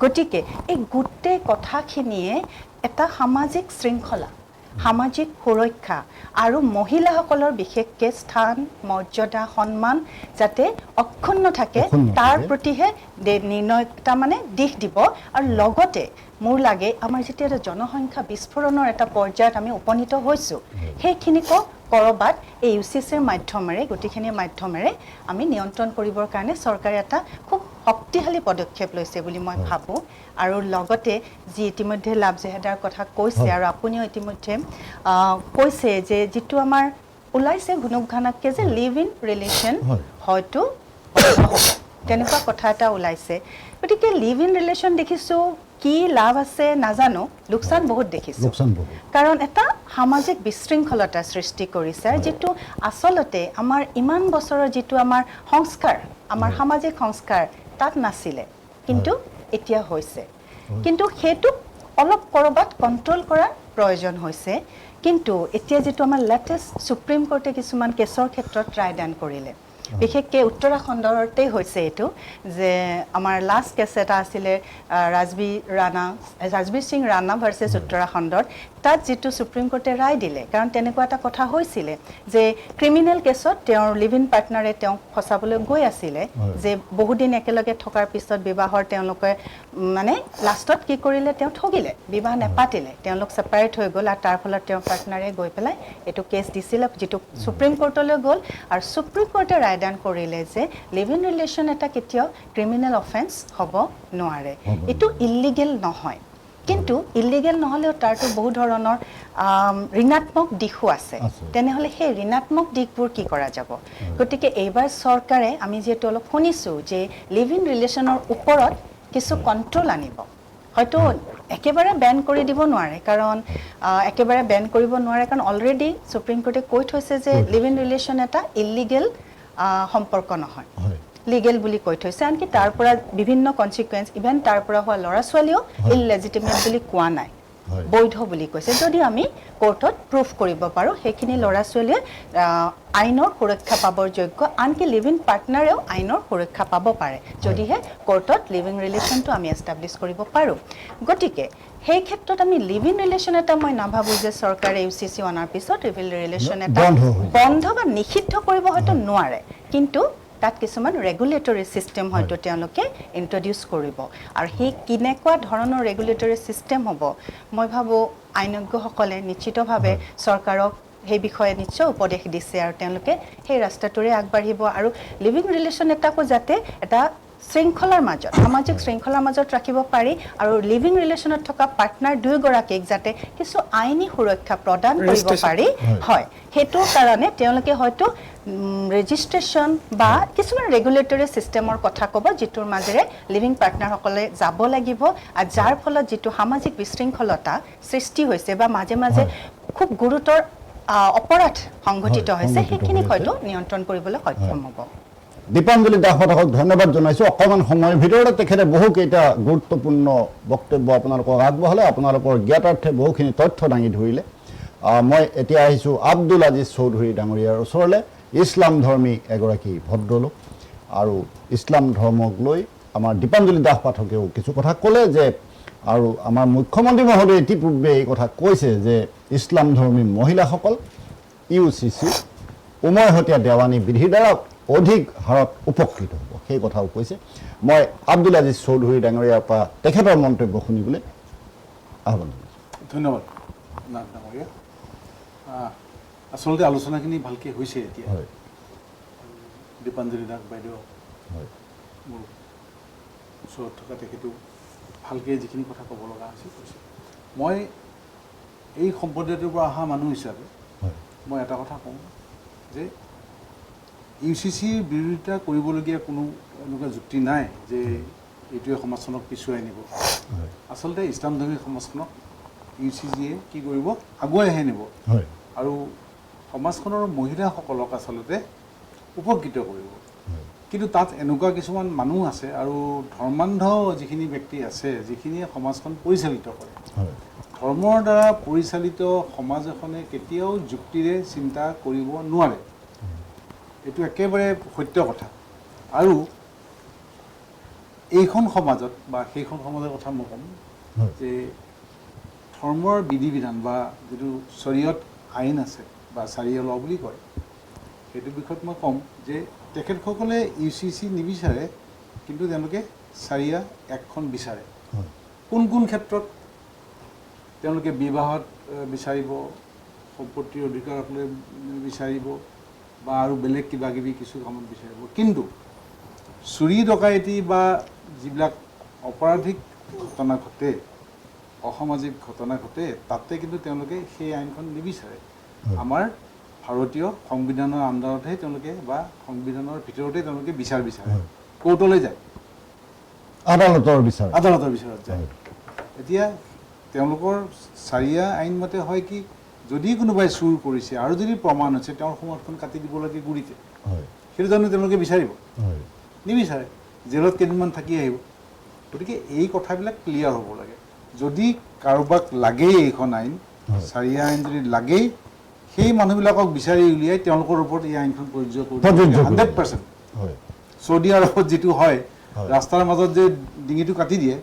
গতিকে এই গুটে কথাখিনিয়ে এটা সামাজিক শৃংখলা সামাজিক সুৰক্ষা আৰু মহিলাসকলৰ বিশেষকে স্থান মৰ্যাদা সন্মান যাতে অক্ষুণ্ণ থাকে তাৰ প্ৰতিহে নিৰ্ণয়তা মানে দিশ দিব আৰু লগতে মোৰ লাগে আমাৰ যেতিয়া জনসংখ্যা বিস্ফোৰণৰ এটা পৰ্যায়ত আমি উপনীত হৈছো সেইখিনিক কৰবাত এই ইউসিসিৰ মাধ্যমেৰে গতিখিনিৰ মাধ্যমেৰে আমি নিয়ন্ত্ৰণ কৰিবৰ কাৰণে চৰকাৰে এটা খুব শক্তিশালী পদক্ষেপ লৈছে বুলি মই ভাবো আৰু লগতে যি ইতিমধ্যে লাভ জেহাদাৰ কথা কৈছে আৰু আপুনিও ইতিমধ্যে কৈছে যে যেটো আমাৰ ওলাইছে ঘুনুকঘানাককে যে লিভ ইন ৰিলেশন হয়তো তেনেকুৱা কথা এটা ওলাইছে গতিকে লিভ ইন ৰিলেশন দেখিছো কি লাভ আছে নাজানো লোকসান বহুত দেখিছো কাৰণ এটা সামাজিক বিশৃংখলতা সৃষ্টি কৰিছে যেটো আসলতে আমাৰ ইমান বছৰৰ যেটো আমাৰ সংস্কাৰ আমাৰ সামাজিক সংস্কাৰ তাত নাছিলে কিন্তু এতিয়া হৈছে কিন্তু হেতু অলপ কৰবাত কন্ট্ৰোল কৰাৰ প্ৰয়োজন হৈছে কিন্তু এতিয়া যেটো আমাৰ লেটেষ্ট সুপ্ৰিম কোৰ্টে কিছুমান কেছৰ ক্ষেত্ৰত ৰায়দান কৰিলে বিশেষকে উত্তৰাখণ্ডৰতে হৈছে এটো যে আমাৰ লাষ্ট কেছ এটা আছিলে ৰাজবীৰ সিং ৰাণা ভাৰ্চেছ উত্তৰাখণ্ডৰ তাত যেটো সুপ্ৰিম কোৰ্টে ৰায় দিলে কাৰণ তেনেকুৱা এটা কথা হৈছিল যে ক্ৰিমিনেল কেছত তেওঁৰ লিভ ইন পাৰ্টনাৰে তেওঁ ফসাবলৈ গৈ আছিল যে বহু দিন একেলগে থকাৰ পিছত বিবাহৰ তেওঁলোকে মানে লাষ্টত কি কৰিলে তেওঁ ঠগিলে বিবাহ নেপাতিলে তেওঁলোক সেপাৰেট হৈ গ'ল আৰু তাৰ ফলত তেওঁৰ পাৰ্টনাৰে গৈ পেলাই এটো কেছ দিছিল যেটো সুপ্ৰিম কোৰ্টলৈ গ'ল আৰু সুপ্ৰিম কোৰ্টে ৰায়দান কৰিলে যে লিভ ইন ৰিলেশন এটা কেতিয়াও ক্ৰিমিনেল অফেন্স হ'ব নোৱাৰে এটো ইলিগেল নহয় কিন্তু ইলিগেল নহলেও তাৰটো বহু ধৰণৰ ঋণাত্মক দিশো আছে তেনেহলে সেই ঋণাত্মক দিশবোৰ কি কৰা যাব গতিকে এইবাৰ চৰকাৰে আমি যেটো অলপ শুনিছো যে লিভ ইন ৰিলেশনৰ ওপৰত কিছু কন্ট্ৰোল আনিব হয়তো একেবাৰে বেন কৰি দিব নোৱাৰে কাৰণ একেবাৰে বেন কৰিব নোৱাৰে কাৰণ অলৰেডি সুপ্ৰিম কোৰ্টে কৈ থৈছে যে লিভ ইন ৰিলেশ্যন এটা ইলিগেল সম্পৰ্ক নহয় লিগেল বুলি কৈ থৈছে আনকি তাৰ পৰা বিভিন্ন কনচিকুৱেঞ্চ ইভেন তাৰ পৰা হোৱা ল'ৰা ছোৱালীও ইললেজিটিমেট বুলি কোৱা নাই বৈধ বুলি কৈছে যদি আমি কোৰ্টত প্ৰুফ কৰিব পাৰোঁ সেইখিনি ল'ৰা ছোৱালীয়ে আইনৰ সুৰক্ষা পাবৰ যোগ্য আনকি লিভিং পাৰ্টনাৰেও আইনৰ সুৰক্ষা পাব পাৰে যদিহে কোৰ্টত লিভিং ৰিলেশ্যনটো আমি এষ্টাব্লিছ কৰিব পাৰোঁ গতিকে সেই ক্ষেত্ৰত আমি লিভিং ৰিলেশ্যন এটা মই নাভাবোঁ যে চৰকাৰে UCC অনাৰ পিছত লিভিং ৰিলেশ্যন এটা বন্ধ বা নিষিদ্ধ কৰিব হয়তো নোৱাৰে কিন্তু তাত কিছুমান ৰেগুলেটৰী ছিষ্টেম হয়তো তেওঁলোকে ইন্ট্ৰডিউচ কৰিব আৰু সেই কেনেকুৱা ধৰণৰ ৰেগুলেটৰী ছিষ্টেম হ'ব মই ভাবোঁ আইনজ্ঞসকলে নিশ্চিতভাৱে চৰকাৰক সেই বিষয়ে নিশ্চয় উপদেশ দিছে আৰু তেওঁলোকে সেই ৰাস্তাটোৰে আগবাঢ়িব আৰু লিভিং ৰিলেশ্যন এটাকো যাতে এটা শৃংখলাৰ মাজত সামাজিক শৃংখলাৰ মাজত ৰাখিব পাৰি আৰু লিভিং ৰিলেশ্যনত থকা পাৰ্টনাৰ দুয়োগৰাকীক যাতে কিছু আইনী সুৰক্ষা প্ৰদান কৰিব পাৰি হয় সেইটোৰ কাৰণে তেওঁলোকে হয়তো ৰেজিষ্ট্ৰেশ্যন বা কিছুমান ৰেগুলেটৰী ছিষ্টেমৰ কথা ক'ব যিটোৰ মাজেৰে লিভিং পাৰ্টনাৰসকলে যাব লাগিব আৰু যাৰ ফলত যিটো সামাজিক বিশৃংখলতা সৃষ্টি হৈছে বা মাজে মাজে খুব গুৰুতৰ অপৰাধ সংঘটিত হৈছে সেইখিনিক হয়তো নিয়ন্ত্ৰণ কৰিবলৈ সক্ষম হ'ব দীপাঞ্জলি দাসহঁতক ধন্যবাদ জনাইছোঁ অকণমান সময়ৰ ভিতৰতে তেখেতে বহুকেইটা গুৰুত্বপূৰ্ণ বক্তব্য আপোনালোকক আগবঢ়ালে আপোনালোকৰ জ্ঞাতাৰ্থে বহুখিনি তথ্য দাঙি ধৰিলে মই এতিয়া আহিছোঁ আব্দুল আজিজ চৌধুৰী ডাঙৰীয়াৰ ওচৰলৈ ইছলাম ধৰ্মী এগৰাকী ভদ্ৰলোক আৰু ইছলাম ধৰ্মক লৈ আমাৰ দীপাঞ্জলি দাস পাঠকেও কিছু কথা ক'লে যে আৰু আমাৰ মুখ্যমন্ত্ৰী মহোদয়ে ইতিপূৰ্বে এই কথা কৈছে যে ইছলাম ধৰ্মী মহিলাসকল UCC উমৈহতীয়া দেৱানী বিধিৰ দ্বাৰা অধিক হাৰত উপকৃত হ'ব সেই কথাও কৈছে মই আব্দুল আজিজ চৌধুৰী ডাঙৰীয়াৰ পৰা তেখেতৰ মন্তব্য শুনিবলৈ আহ্বান জনাইছোঁ ধন্যবাদ ডাঙৰীয়া আচলতে আলোচনাখিনি ভালকৈ হৈছে এতিয়া দীপাঞ্জলি দাস বাইদেউ মোৰ ওচৰত থকা তেখেতো ভালকৈ যিখিনি কথা ক'ব লগা আছিল কৈছে মই এই সম্প্ৰদায়টোৰ পৰা অহা মানুহ হিচাপে মই এটা কথা কওঁ যে UCCৰ বিৰোধিতা কৰিবলগীয়া কোনো এনেকুৱা যুক্তি নাই যে এইটোৱে সমাজখনক পিছুৱাই নিব আচলতে ইছলাম ধৰ্মী সমাজখনক UCCয়ে কি কৰিব আগুৱাইহে নিব আৰু সমাজখনৰ মহিলাসকলক আচলতে উপকৃত কৰিব কিন্তু তাত এনেকুৱা কিছুমান মানুহ আছে আৰু ধৰ্মান্ধ যিখিনি ব্যক্তি আছে যিখিনিয়ে সমাজখন পৰিচালিত কৰে ধৰ্মৰ দ্বাৰা পৰিচালিত সমাজ এখনে কেতিয়াও যুক্তিৰে চিন্তা কৰিব নোৱাৰে এইটো একেবাৰে সত্য কথা আৰু এইখন সমাজত বা সেইখন সমাজৰ কথা মই ক'ম যে ধৰ্মৰ বিধি বিধান বা যিটো শৰীয়ত আইন আছে বা চাৰিয়া ল বুলি কয় সেইটো বিষয়ত মই ক'ম যে তেখেতসকলে UCC নিবিচাৰে কিন্তু তেওঁলোকে চাৰিয়া একখন বিচাৰে কোন কোন ক্ষেত্ৰত তেওঁলোকে বিবাহত বিচাৰিব সম্পত্তিৰ অধিকাৰক লৈ বিচাৰিব বা আৰু বেলেগ কিবা কিবি কিছু কামত বিচাৰিব কিন্তু চুৰি ডকাইতি বা যিবিলাক অপৰাধিক ঘটনা ঘটে অসামাজিক ঘটনা ঘটে তাতে কিন্তু তেওঁলোকে সেই আইনখন নিবিচাৰে আমাৰ ভাৰতীয় সংবিধানৰ আণ্ডাৰতহে তেওঁলোকে বা সংবিধানৰ ভিতৰতে তেওঁলোকে বিচাৰ বিচাৰে কোৰ্টলৈ যায় আদালতৰ বিচাৰত যায় এতিয়া তেওঁলোকৰ চাৰিয়া আইন মতে হয় কি যদি কোনোবাই চুৰ কৰিছে আৰু যদি প্ৰমাণ হৈছে তেওঁৰ সমৰ্থন কাটি দিব লাগে গুৰিতে সেইটো জানো তেওঁলোকে বিচাৰিব নিবিচাৰে জেলত কেইদিনমান থাকি আহিব গতিকে এই কথাবিলাক ক্লিয়াৰ হ'ব লাগে যদি কাৰোবাক লাগেই এইখন আইন চাৰিয়া আইন যদি লাগেই সেই মানুহবিলাকক বিচাৰি উলিয়াই তেওঁলোকৰ ওপৰত এই আইনখন প্ৰযোজ্য কৰিব 100%। চৌদি আৰবত যিটো হয় ৰাস্তাৰ মাজত যে ডিঙিটো কাটি দিয়ে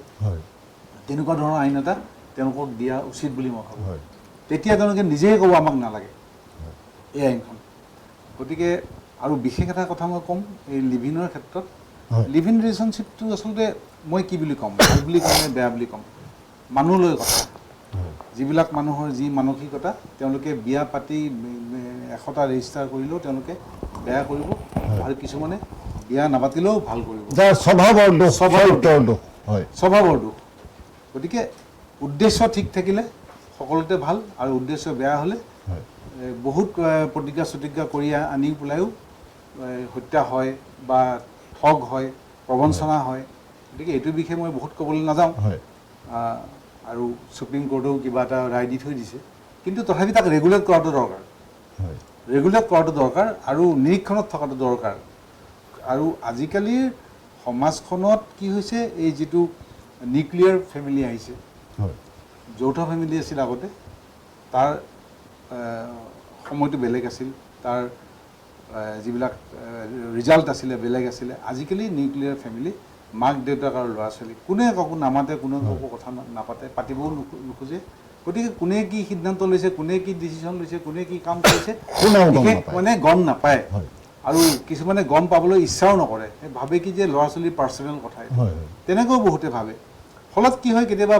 তেনেকুৱা ধৰণৰ আইন এটা তেওঁলোকক দিয়া উচিত বুলি মই ভাবোঁ তেতিয়া তেওঁলোকে নিজেই ক'ব আমাক নালাগে এই আইনখন গতিকে আৰু বিশেষ এটা কথা মই ক'ম এই লিভিনৰ ক্ষেত্ৰত লিভ ইন ৰিলেশ্যনশ্বিপটো আচলতে মই কি বুলি ক'ম ভাল বুলি ক'ম নে বেয়া বুলি ক'ম মানুহ লৈ কথা যিবিলাক মানুহৰ যি মানসিকতা তেওঁলোকে বিয়া পাতি 100টা ৰেজিষ্টাৰ কৰিলেও তেওঁলোকে বেয়া কৰিব আৰু কিছুমানে বিয়া নাপাতিলেও ভাল কৰিব স্বভাৱৰ দোষ গতিকে উদ্দেশ্য ঠিক থাকিলে সকলোতে ভাল আৰু উদ্দেশ্য বেয়া হ'লে বহুত প্ৰতিজ্ঞা কৰি আনি পেলাইও হত্যা হয় বা ঠগ হয় প্ৰবঞ্চনা হয় গতিকে এইটোৰ বিষয়ে মই বহুত ক'বলৈ নাযাওঁ আৰু সুপ্ৰিম কোৰ্টেও কিবা এটা ৰায় দি থৈ দিছে কিন্তু তথাপি তাক ৰেগুলেট কৰাটো দৰকাৰ ৰেগুলেট কৰাটো দৰকাৰ আৰু নিৰীক্ষণত থকাটো দৰকাৰ আৰু আজিকালিৰ সমাজখনত কি হৈছে এই যিটো নিউক্লিয়াৰ ফেমিলি আহিছে যৌথ ফেমিলি আছিল আগতে তাৰ সময়টো বেলেগ আছিল তাৰ যিবিলাক ৰিজাল্ট আছিলে বেলেগ আছিলে আজিকালি নিউক্লিয়াৰ ফেমিলি মাক দেউতাক আৰু ল'ৰা ছোৱালী কোনে কাকো নামাতে কোনে কাকো কথা নাপাতে পাতিবও নোখোজে গতিকে কোনে কি সিদ্ধান্ত লৈছে কোনে কি ডিচিশ্যন লৈছে কোনে কি কাম কৰিছে মানে গম নাপায় আৰু কিছুমানে গম পাবলৈ ইচ্ছাও নকৰে ভাবে কি যে ল'ৰা ছোৱালীৰ পাৰ্চনেল কথা তেনেকৈও বহুতে ভাবে ফলত কি হয় কেতিয়াবা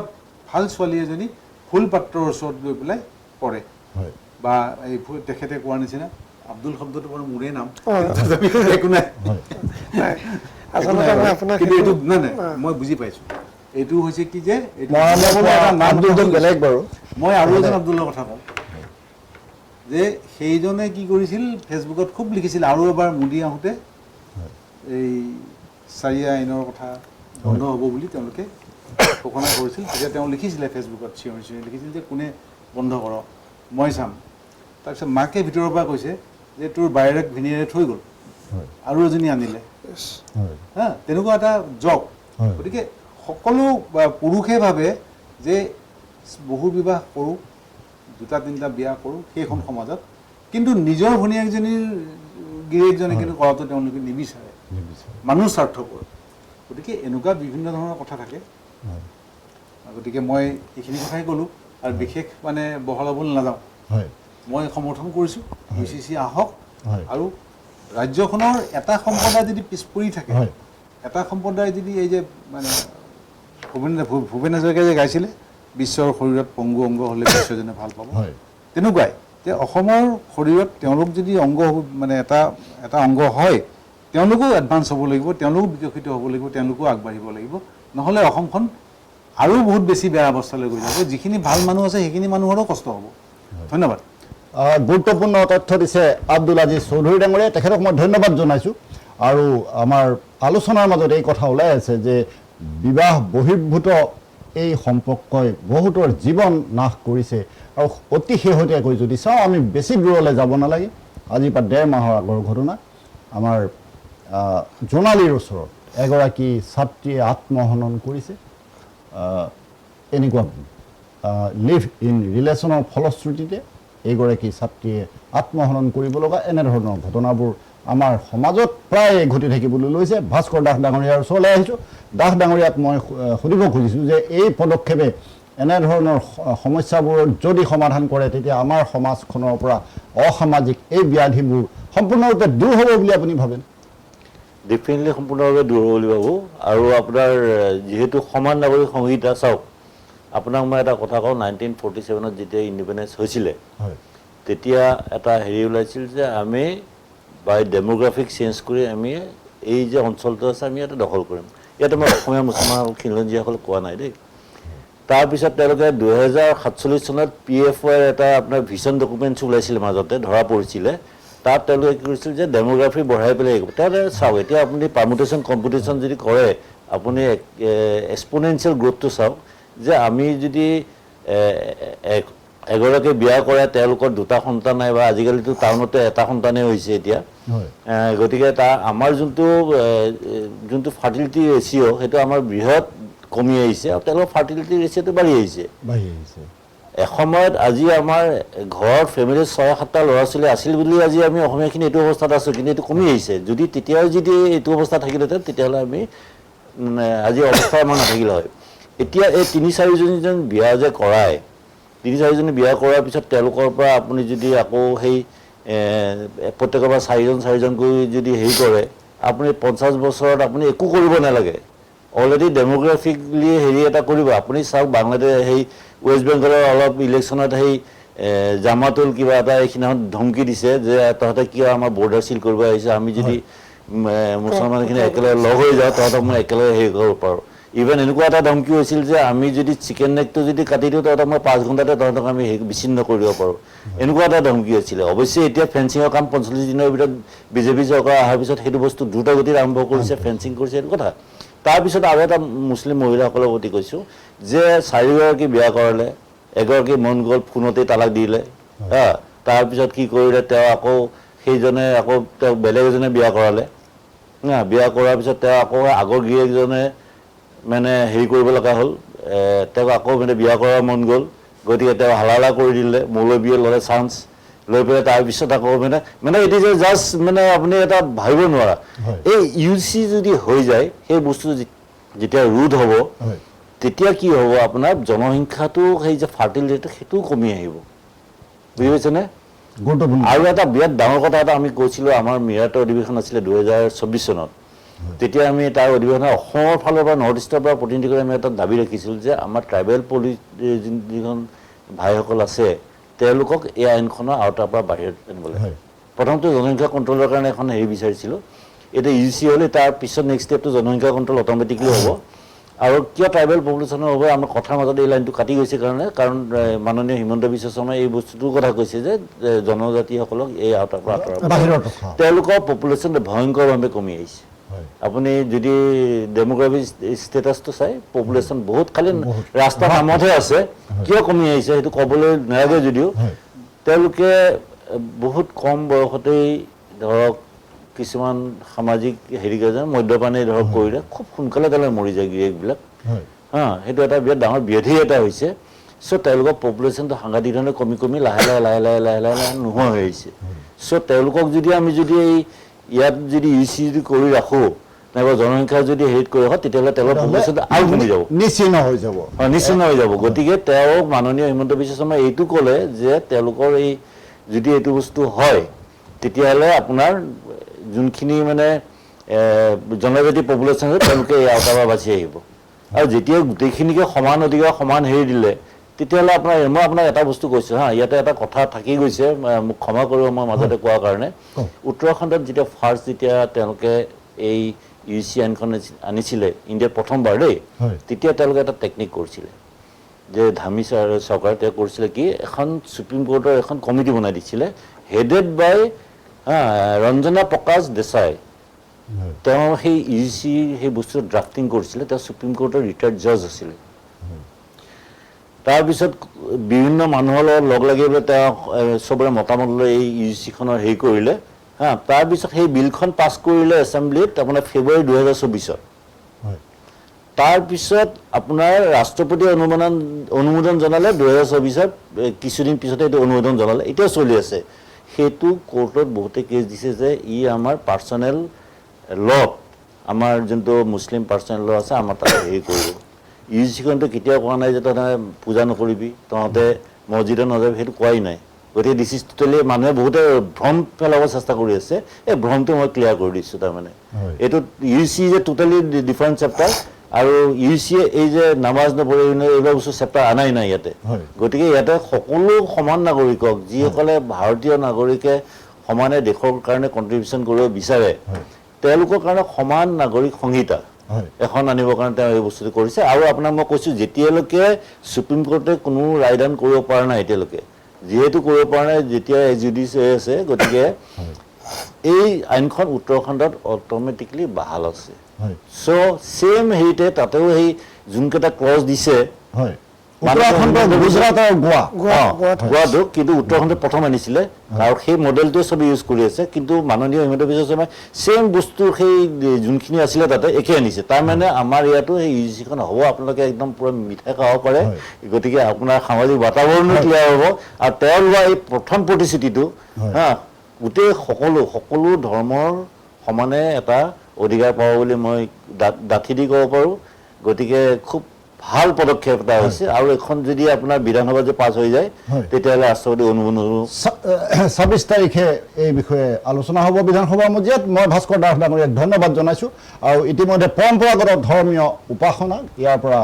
ভাল ছোৱালী এজনী ফুল পাত্ৰৰ ওচৰত গৈ পেলাই পৰে বা এই তেখেতে কোৱাৰ নিচিনা আব্দুল শব্দটো বাৰু মোৰে নাম একো নাই কিন্তু এইটো নাই নাই মই বুজি পাইছোঁ এইটো হৈছে কি যে বেলেগ বাৰু মই আৰু এজন আব্দুলৰ কথা কওঁ যে সেইজনে কি কৰিছিল ফেচবুকত খুব লিখিছিল আৰু এবাৰ মোদী আহোঁতে এই চাৰিয়া আইনৰ কথা বন্ধ হ'ব বুলি তেওঁলোকে ঘোষণা কৰিছিল তেতিয়া তেওঁ লিখিছিলে ফেচবুকত চিঞৰি চিঞৰি লিখিছিল যে কোনে বন্ধ কৰক মই চাম তাৰপিছত মাকে ভিতৰৰ পৰা কৈছে যে তোৰ বাইৰেক ভিনিয়েৰে থৈ গ'ল আৰু এজনী আনিলে হা তেনেকুৱা এটা জব গতিকে সকলো পুৰুষে ভাবে যে বহু বিবাহ কৰোঁ দুটা তিনিটা বিয়া কৰোঁ সেইখন সমাজত কিন্তু নিজৰ ভনীয়েকজনীৰ গিৰিয়েকজনে কিন্তু কৰাটো তেওঁলোকে নিবিচাৰে মানুহ স্বাৰ্থপৰ গতিকে এনেকুৱা বিভিন্ন ধৰণৰ কথা থাকে গতিকে মই এইখিনি কথাই ক'লোঁ আৰু বিশেষ মানে বহলাবলৈ নাযাওঁ মই সমৰ্থন কৰিছোঁ UCC আহক আৰু ৰাজ্যখনৰ এটা সম্প্ৰদায় যদি পিছ পৰি থাকে এটা সম্প্ৰদায় যদি এই যে মানে ভূপেন হাজৰিকাই যে গাইছিলে বিশ্বৰ শৰীৰত পংগু অংগ হ'লে বিশ্বজনে ভাল পাব তেনেকুৱাই যে অসমৰ শৰীৰত তেওঁলোক যদি অংগ মানে এটা অংগ হয় তেওঁলোকেও এডভান্স হ'ব লাগিব তেওঁলোকো বিকশিত হ'ব লাগিব তেওঁলোকো আগবাঢ়িব লাগিব নহ'লে অসমখন আৰু বহুত বেছি বেয়া অৱস্থালৈ গৈ যাব যিখিনি ভাল মানুহ আছে সেইখিনি মানুহৰো কষ্ট হ'ব ধন্যবাদ গুৰুত্বপূৰ্ণ তথ্য দিছে আব্দুল আজিজ চৌধুৰী ডাঙৰীয়া তেখেতক মই ধন্যবাদ জনাইছোঁ আৰু আমাৰ আলোচনাৰ মাজত এই কথা ওলাই আছে যে বিবাহ বহিৰ্ভূত এই সম্পৰ্কই বহুতৰ জীৱন নাশ কৰিছে আৰু অতি শেহতীয়াকৈ যদি চাওঁ আমি বেছি দূৰলৈ যাব নালাগে আজিৰ পৰা 1.5 মাহৰ আগৰ ঘটনা আমাৰ জোনালীৰ ওচৰত এগৰাকী ছাত্ৰীয়ে আত্মহনন কৰিছে এনেকুৱা লিভ ইন ৰিলেশ্যনৰ ফলশ্ৰুতিতে এইগৰাকী ছাত্ৰীয়ে আত্মহনন কৰিব লগা এনেধৰণৰ ঘটনাবোৰ আমাৰ সমাজত প্ৰায় ঘটি থাকিবলৈ লৈছে ভাস্কৰ দাস ডাঙৰীয়াৰ ওচৰলৈ আহিছোঁ দাস ডাঙৰীয়াক মই সুধিব খুজিছোঁ যে এই পদক্ষেপে এনেধৰণৰ সমস্যাবোৰ যদি সমাধান কৰে তেতিয়া আমাৰ সমাজখনৰ পৰা অসামাজিক এই ব্যাধিবোৰ সম্পূৰ্ণৰূপে দূৰ হ'ব বুলি আপুনি ভাবে ডেফিনেটলি সম্পূৰ্ণভাৱে দূৰ হ'ব বুলি ভাবোঁ আৰু আপোনাৰ যিহেতু সমান নাগৰিক সংহিতা চাওক আপোনাক মই এটা কথা কওঁ 1947 যেতিয়া ইণ্ডিপেণ্ডেঞ্চ হৈছিলে তেতিয়া এটা হেৰি ওলাইছিল যে আমি বাই ডেমোগ্ৰাফিক চেঞ্জ কৰি আমি এই যে অঞ্চলটো আছে আমি এটা দখল কৰিম ইয়াতে মই অসমীয়া মুছলমান খিলঞ্জীয়াসকলে কোৱা নাই দেই তাৰপিছত তেওঁলোকে 2047 চনত PFOৰ এটা আপোনাৰ ভিজন ডকুমেণ্টছ ওলাইছিলে মাজতে ধৰা পৰিছিলে তাত তেওঁলোকে কি কৰিছিল যে ডেমোগ্ৰাফি বঢ়াই পেলাই তেওঁলোকে চাওক এতিয়া আপুনি পাৰ্মুটেশ্যন কম্পিটিশ্যন যদি কৰে আপুনি এক্সপনেঞ্চিয়েল গ্ৰোথটো চাওক যে আমি যদি এগৰাকী বিয়া কৰে তেওঁলোকৰ দুটা সন্তান নাই বা আজিকালিতো টাউনতে এটা সন্তানেই হৈছে এতিয়া গতিকে আমাৰ যোনটো ফাৰ্টিলিটি ৰেচিঅ' সেইটো আমাৰ বৃহৎ কমি আহিছে আৰু তেওঁলোকৰ ফাৰ্টিলিটি ৰেচিঅ'টো বাঢ়ি আহিছে এসময়ত আজি আমাৰ ঘৰত ফেমিলিত 6-7টা ল'ৰা ছোৱালী আছিল বুলি আজি আমি অসমীয়াখিনি এইটো অৱস্থাত আছোঁ কিন্তু এইটো কমি আহিছে যদি তেতিয়াও যদি এইটো অৱস্থা থাকিলেহেঁতেন তেতিয়াহ'লে আমি আজি অৱস্থা আমাৰ নাথাকিলে হয় এতিয়া এই 3-4জনী বিয়া যে কৰায় 3-4জনী বিয়া কৰাৰ পিছত তেওঁলোকৰ পৰা আপুনি যদি আকৌ সেই প্ৰত্যেকৰ পৰা 4জনকৈ যদি হেৰি কৰে আপুনি 50 বছৰত আপুনি একো কৰিব নালাগে অলৰেডি ডেমোগ্ৰাফিকলি হেৰি এটা কৰিব আপুনি চাওক বাংলাদেশ সেই ৱেষ্ট বেংগলৰ অলপ ইলেকশ্যনত সেই জামাতুল কিবা এটা এইখিনিত ধমকি দিছে যে তহঁতে কিয় আমাৰ বৰ্ডাৰ চিল কৰিব আহিছে আমি যদি মুছলমানখিনি একেলগে লগ হৈ যাওঁ তহঁতক মই একেলগে হেৰি কৰিব পাৰোঁ ইভেন এনেকুৱা এটা ধমকি হৈছিল যে আমি যদি চিকেন নেকটো যদি কাটি দিওঁ তহঁতক মই 5 ঘণ্টাতে তহঁতক আমি বিচ্ছিন্ন কৰি দিব পাৰোঁ এনেকুৱা এটা ধমকি হৈছিলে অৱশ্যে এতিয়া ফেঞ্চিঙৰ কাম 45 দিনৰ ভিতৰত বিজেপি চৰকাৰ অহাৰ পিছত সেইটো বস্তু দ্ৰুতগতিত আৰম্ভ কৰিছে ফেঞ্চিং কৰিছে এইটো কথা তাৰপিছত আৰু এটা মুছলিম মহিলাসকলৰ প্ৰতি কৈছোঁ যে 4গৰাকী বিয়া কৰালে, এগৰাকী মন গ'ল ফোনতেই তালাক দিলে, তাৰপিছত কি কৰিলে তেওঁ আকৌ সেইজনে আকৌ তেওঁ বেলেগ এজনে বিয়া কৰালে, বিয়া কৰাৰ পিছত তেওঁ আকৌ আগৰ গিৰিয়েকজনে মানে হেৰি কৰিব লগা হ'ল, তেওঁক আকৌ মানে বিয়া কৰাৰ মন গ'ল, গতিকে তেওঁ হালালা কৰি দিলে, মৌলবীয়ে ল'লে চান্স লৈ পেলাই তাৰপিছত আকৌ মানে এটি যে জাষ্ট মানে আপুনি এটা ভাবিব নোৱাৰা এই UC যদি হৈ যায় সেই বস্তু যেতিয়া ৰোধ হ'ব তেতিয়া কি হ'ব আপোনাৰ জনসংখ্যাটো সেই যে ফাৰ্টিলিটি সেইটোও কমি আহিব, বুজি পাইছেনে? আৰু এটা বিৰাট ডাঙৰ কথা এটা আমি কৈছিলোঁ, আমাৰ মিৰাটৰ অধিৱেশন আছিলে 2024 চনত, তেতিয়া আমি তাৰ অধিৱেশনত অসমৰ ফালৰ পৰা নৰ্থ ইষ্টৰ পৰা প্ৰতিনিধি কৰি আমি এটা দাবী ৰাখিছিলোঁ যে আমাৰ ট্ৰাইবেল যিখন ভাইসকল আছে তেওঁলোকক এই আইনখনৰ আওতাৰ পৰা বাহিৰত আনিব লাগে। প্ৰথমতে জনসংখ্যা কণ্ট্ৰলৰ কাৰণে এখন হেৰি বিচাৰিছিলোঁ, এতিয়া UC হ'লে তাৰ পিছত নেক্সট ষ্টেপটো জনসংখ্যা কণ্ট্ৰল অট'মেটিকলি হ'ব। আৰু কিয় ট্ৰাইবেল পপুলেশ্যনৰ হ'ব আমাৰ কথাৰ মাজত এই লাইনটো কাটি গৈছে কাৰণ মাননীয় হিমন্ত বিশ্ব শৰ্মাই এই বস্তুটোৰ কথা কৈছে যে জনজাতিসকলক এই আওতাৰ পৰা আঁতৰাব, তেওঁলোকৰ পপুলেশ্যন ভয়ংকৰভাৱে কমি আহিছে। আপুনি যদি ডেমোগ্ৰাফিক ষ্টেটাছটো চাই পপুলেশ্যন বহুত খালি ৰাস্তাৰ নামতহে আছে, কিয় কমি আহিছে সেইটো ক'বলৈ নালাগে যদিও তেওঁলোকে বহুত কম বয়সতেই ধৰক কিছুমান সামাজিক হেৰি কাৰণে মদ্যপানী ধৰক কৰিলে খুব সোনকালে তেওঁলোকে মৰি যায় গিৰিয়েকবিলাক, সেইটো এটা বিৰাট ডাঙৰ ব্যাধি এটা হৈছে। চ' তেওঁলোকৰ পপুলেশ্যনটো সাংঘাতিক ধৰণে কমি কমি লাহে লাহে নোহোৱা হৈ আহিছে। চ' তেওঁলোকক যদি আমি এই ইয়াত যদি UC যদি কৰি ৰাখোঁ নাইবা জনসংখ্যা যদি হেৰিত কৰি ৰাখোঁ তেতিয়াহ'লে তেওঁলোকৰ পপুলেশ্যনটো আৰু কমি যাব, নিশ্চিন্ন হৈ যাব। গতিকে তেওঁ মাননীয় হিমন্ত বিশ্ব শৰ্মাই এইটো ক'লে যে তেওঁলোকৰ এই যদি এইটো বস্তু হয় তেতিয়াহ'লে আপোনাৰ যোনখিনি মানে জনজাতি পপুলেশ্যন আছে তেওঁলোকে এই আওতাৰ পৰা বাচি আহিব। আৰু যেতিয়া গোটেইখিনিকে সমান অধিকাৰ সমান হেৰি দিলে তেতিয়াহ'লে মই আপোনাক এটা বস্তু কৈছোঁ ইয়াতে এটা কথা থাকি গৈছে, মোক ক্ষমা কৰিব মই মাজতে কোৱাৰ কাৰণে। উত্তৰাখণ্ডত যেতিয়া তেওঁলোকে এই UC আইনখন আনিছিলে ইণ্ডিয়াত প্ৰথমবাৰ তেতিয়া তেওঁলোকে এটা টেকনিক কৰিছিলে যে ধামি চৰকাৰে তেওঁ কৰিছিলে কি এখন সুপ্ৰিম কোৰ্টৰ এখন কমিটি বনাই দিছিলে হেডেড বাই ৰঞ্জনা প্ৰকাশ দেশাই, তেওঁ সেই UC সেই বস্তুটো ড্ৰাফটিং কৰিছিলে, তেওঁ সুপ্ৰিম কোৰ্টৰ ৰিটায়াৰ্ড জাজ আছিলে। তাৰপিছত বিভিন্ন মানুহৰ লগত লগ লাগি পেলাই তেওঁ চবৰে মতামত লৈ এই UCখনৰ হেৰি কৰিলে, তাৰপিছত সেই বিলখন পাছ কৰিলে এছেম্বলিত আপোনাৰ ফেব্ৰুৱাৰী 2024। তাৰপিছত আপোনাৰ ৰাষ্ট্ৰপতিয়ে অনুমোদন জনালে 2024 কিছুদিন পিছতে এইটো অনুমোদন জনালে, এতিয়াও চলি আছে। সেইটো কোৰ্টত বহুতে কেছ দিছে যে ই আমাৰ পাৰ্চনেল ল' আমাৰ যোনটো মুছলিম পাৰ্চনেল ল' আছে আমাৰ তাত হেৰি কৰিব। UCখনটো কেতিয়াও কোৱা নাই যে তহঁতে পূজা নকৰিবি, তহঁতে মছজিদত নাযাবি, সেইটো কোৱাই নাই। গতিকে দিছ ইজ টোটেলি মানুহে বহুতে ভ্ৰম পেলাব চেষ্টা কৰি আছে, এই ভ্ৰমটো মই ক্লিয়াৰ কৰি দিছোঁ। তাৰমানে এইটো UC যে টোটেলি ডিফাৰেণ্ট চেপ্টাৰ আৰু UC এই যে নামাজ নপঢ়ে এইবিলাক বস্তু চেপ্টাৰ আনাই নাই ইয়াতে। গতিকে ইয়াতে সকলো সমান নাগৰিকক যিসকলে ভাৰতীয় নাগৰিকে সমানে দেশৰ কাৰণে কণ্ট্ৰিবিউশ্যন কৰিব বিচাৰে তেওঁলোকৰ কাৰণে সমান নাগৰিক সংহিতা এখন আনিবৰ কাৰণে তেওঁ এই বস্তুটো কৰিছে। আৰু আপোনাক মই কৈছোঁ যেতিয়ালৈকে সুপ্ৰিম কোৰ্টে কোনো ৰায়দান কৰিব পৰা নাই এতিয়ালৈকে, যিহেতু কৰিব পৰা নাই যেতিয়া জুডিচ হৈ আছে, গতিকে এই আইনখন উত্তৰাখণ্ডত অট'মেটিকলি বাহাল আছে। চ' ছেম হেৰিতে তাতেও সেই যোনকেইটা ক্লজ দিছে গোৱাটো, কিন্তু উত্তৰাখণ্ডত প্ৰথম আনিছিলে আৰু সেই মডেলটোৱে চবে ইউজ কৰি আছে। কিন্তু মাননীয় হিমন্ত বিশ্ব শৰ্মাই ছেম বস্তু সেই যোনখিনি আছিলে তাতে একে আনিছে। তাৰমানে আমাৰ ইয়াতো সেই UCখন হ'ব, আপোনালোকে একদম পূৰা মিঠাই খাব পাৰে। গতিকে আপোনাৰ সামাজিক বাতাবৰণো ক্লিয়াৰ হ'ব। আৰু তেওঁ লোৱা এই প্ৰথম প্ৰতিশ্ৰুতিটো গোটেই সকলো ধৰ্মৰ সমানে এটা অধিকাৰ পাব বুলি মই ডাঠি দি ক'ব পাৰোঁ। গতিকে খুব ভাল পদক্ষেপ এটা হৈছে। আৰু এখন যদি আপোনাৰ বিধানসভা যে পাছ হৈ যায় তেতিয়াহ'লে ৰাষ্ট্ৰপতি অনুমোদন 26 তাৰিখে এই বিষয়ে আলোচনা হ'ব বিধানসভাৰ মজিয়াত। মই ভাস্কৰ দাস ডাঙৰীয়াক ধন্যবাদ জনাইছোঁ। আৰু ইতিমধ্যে পৰম্পৰাগত ধৰ্মীয় উপাসনাক ইয়াৰ পৰা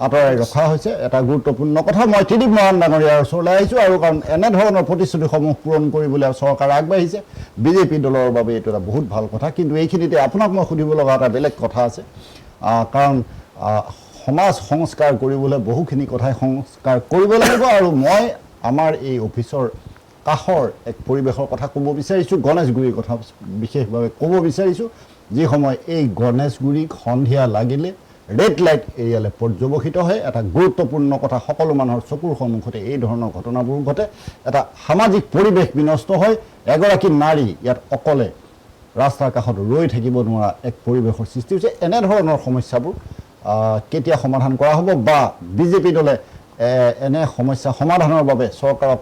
আঁতৰাই ৰখা হৈছে। এটা গুৰুত্বপূৰ্ণ কথা মই ত্ৰিদীপ মৰাণ ডাঙৰীয়াৰ ওচৰলৈ আহিছোঁ। আৰু কাৰণ এনেধৰণৰ প্ৰতিশ্ৰুতিসমূহ পূৰণ কৰিবলৈ চৰকাৰ আগবাঢ়িছে, বিজেপি দলৰ বাবে এইটো এটা বহুত ভাল কথা। কিন্তু এইখিনিতে আপোনাক মই সুধিব লগা এটা বেলেগ কথা আছে, কাৰণ সমাজ সংস্কাৰ কৰিবলৈ বহুখিনি কথাই সংস্কাৰ কৰিব লাগিব। আৰু মই আমাৰ এই অফিচৰ কাষৰ এক পৰিৱেশৰ কথা ক'ব বিচাৰিছোঁ, গণেশগুৰিৰ কথা বিশেষভাৱে ক'ব বিচাৰিছোঁ, যি সময় এই গণেশগুৰি সন্ধিয়া লাগিলে ৰেড লাইট এৰিয়ালে পৰ্যবেক্ষিত হয় এটা গুৰুত্বপূৰ্ণ কথা সকলো মানুহৰ চকুৰ সন্মুখতে এই ধৰণৰ ঘটনাবোৰ ঘটে এটা সামাজিক পৰিৱেশ বিনষ্ট হয় এগৰাকী নাৰী ইয়াত অকলে ৰাস্তাৰ কাষত ৰৈ থাকিব নোৱাৰা এক পৰিৱেশৰ সৃষ্টি হৈছে এনেধৰণৰ সমস্যাবোৰ কেতিয়া সমাধান কৰা হ'ব বা বিজেপি দলে এনে সমস্যা সমাধানৰ বাবে চৰকাৰক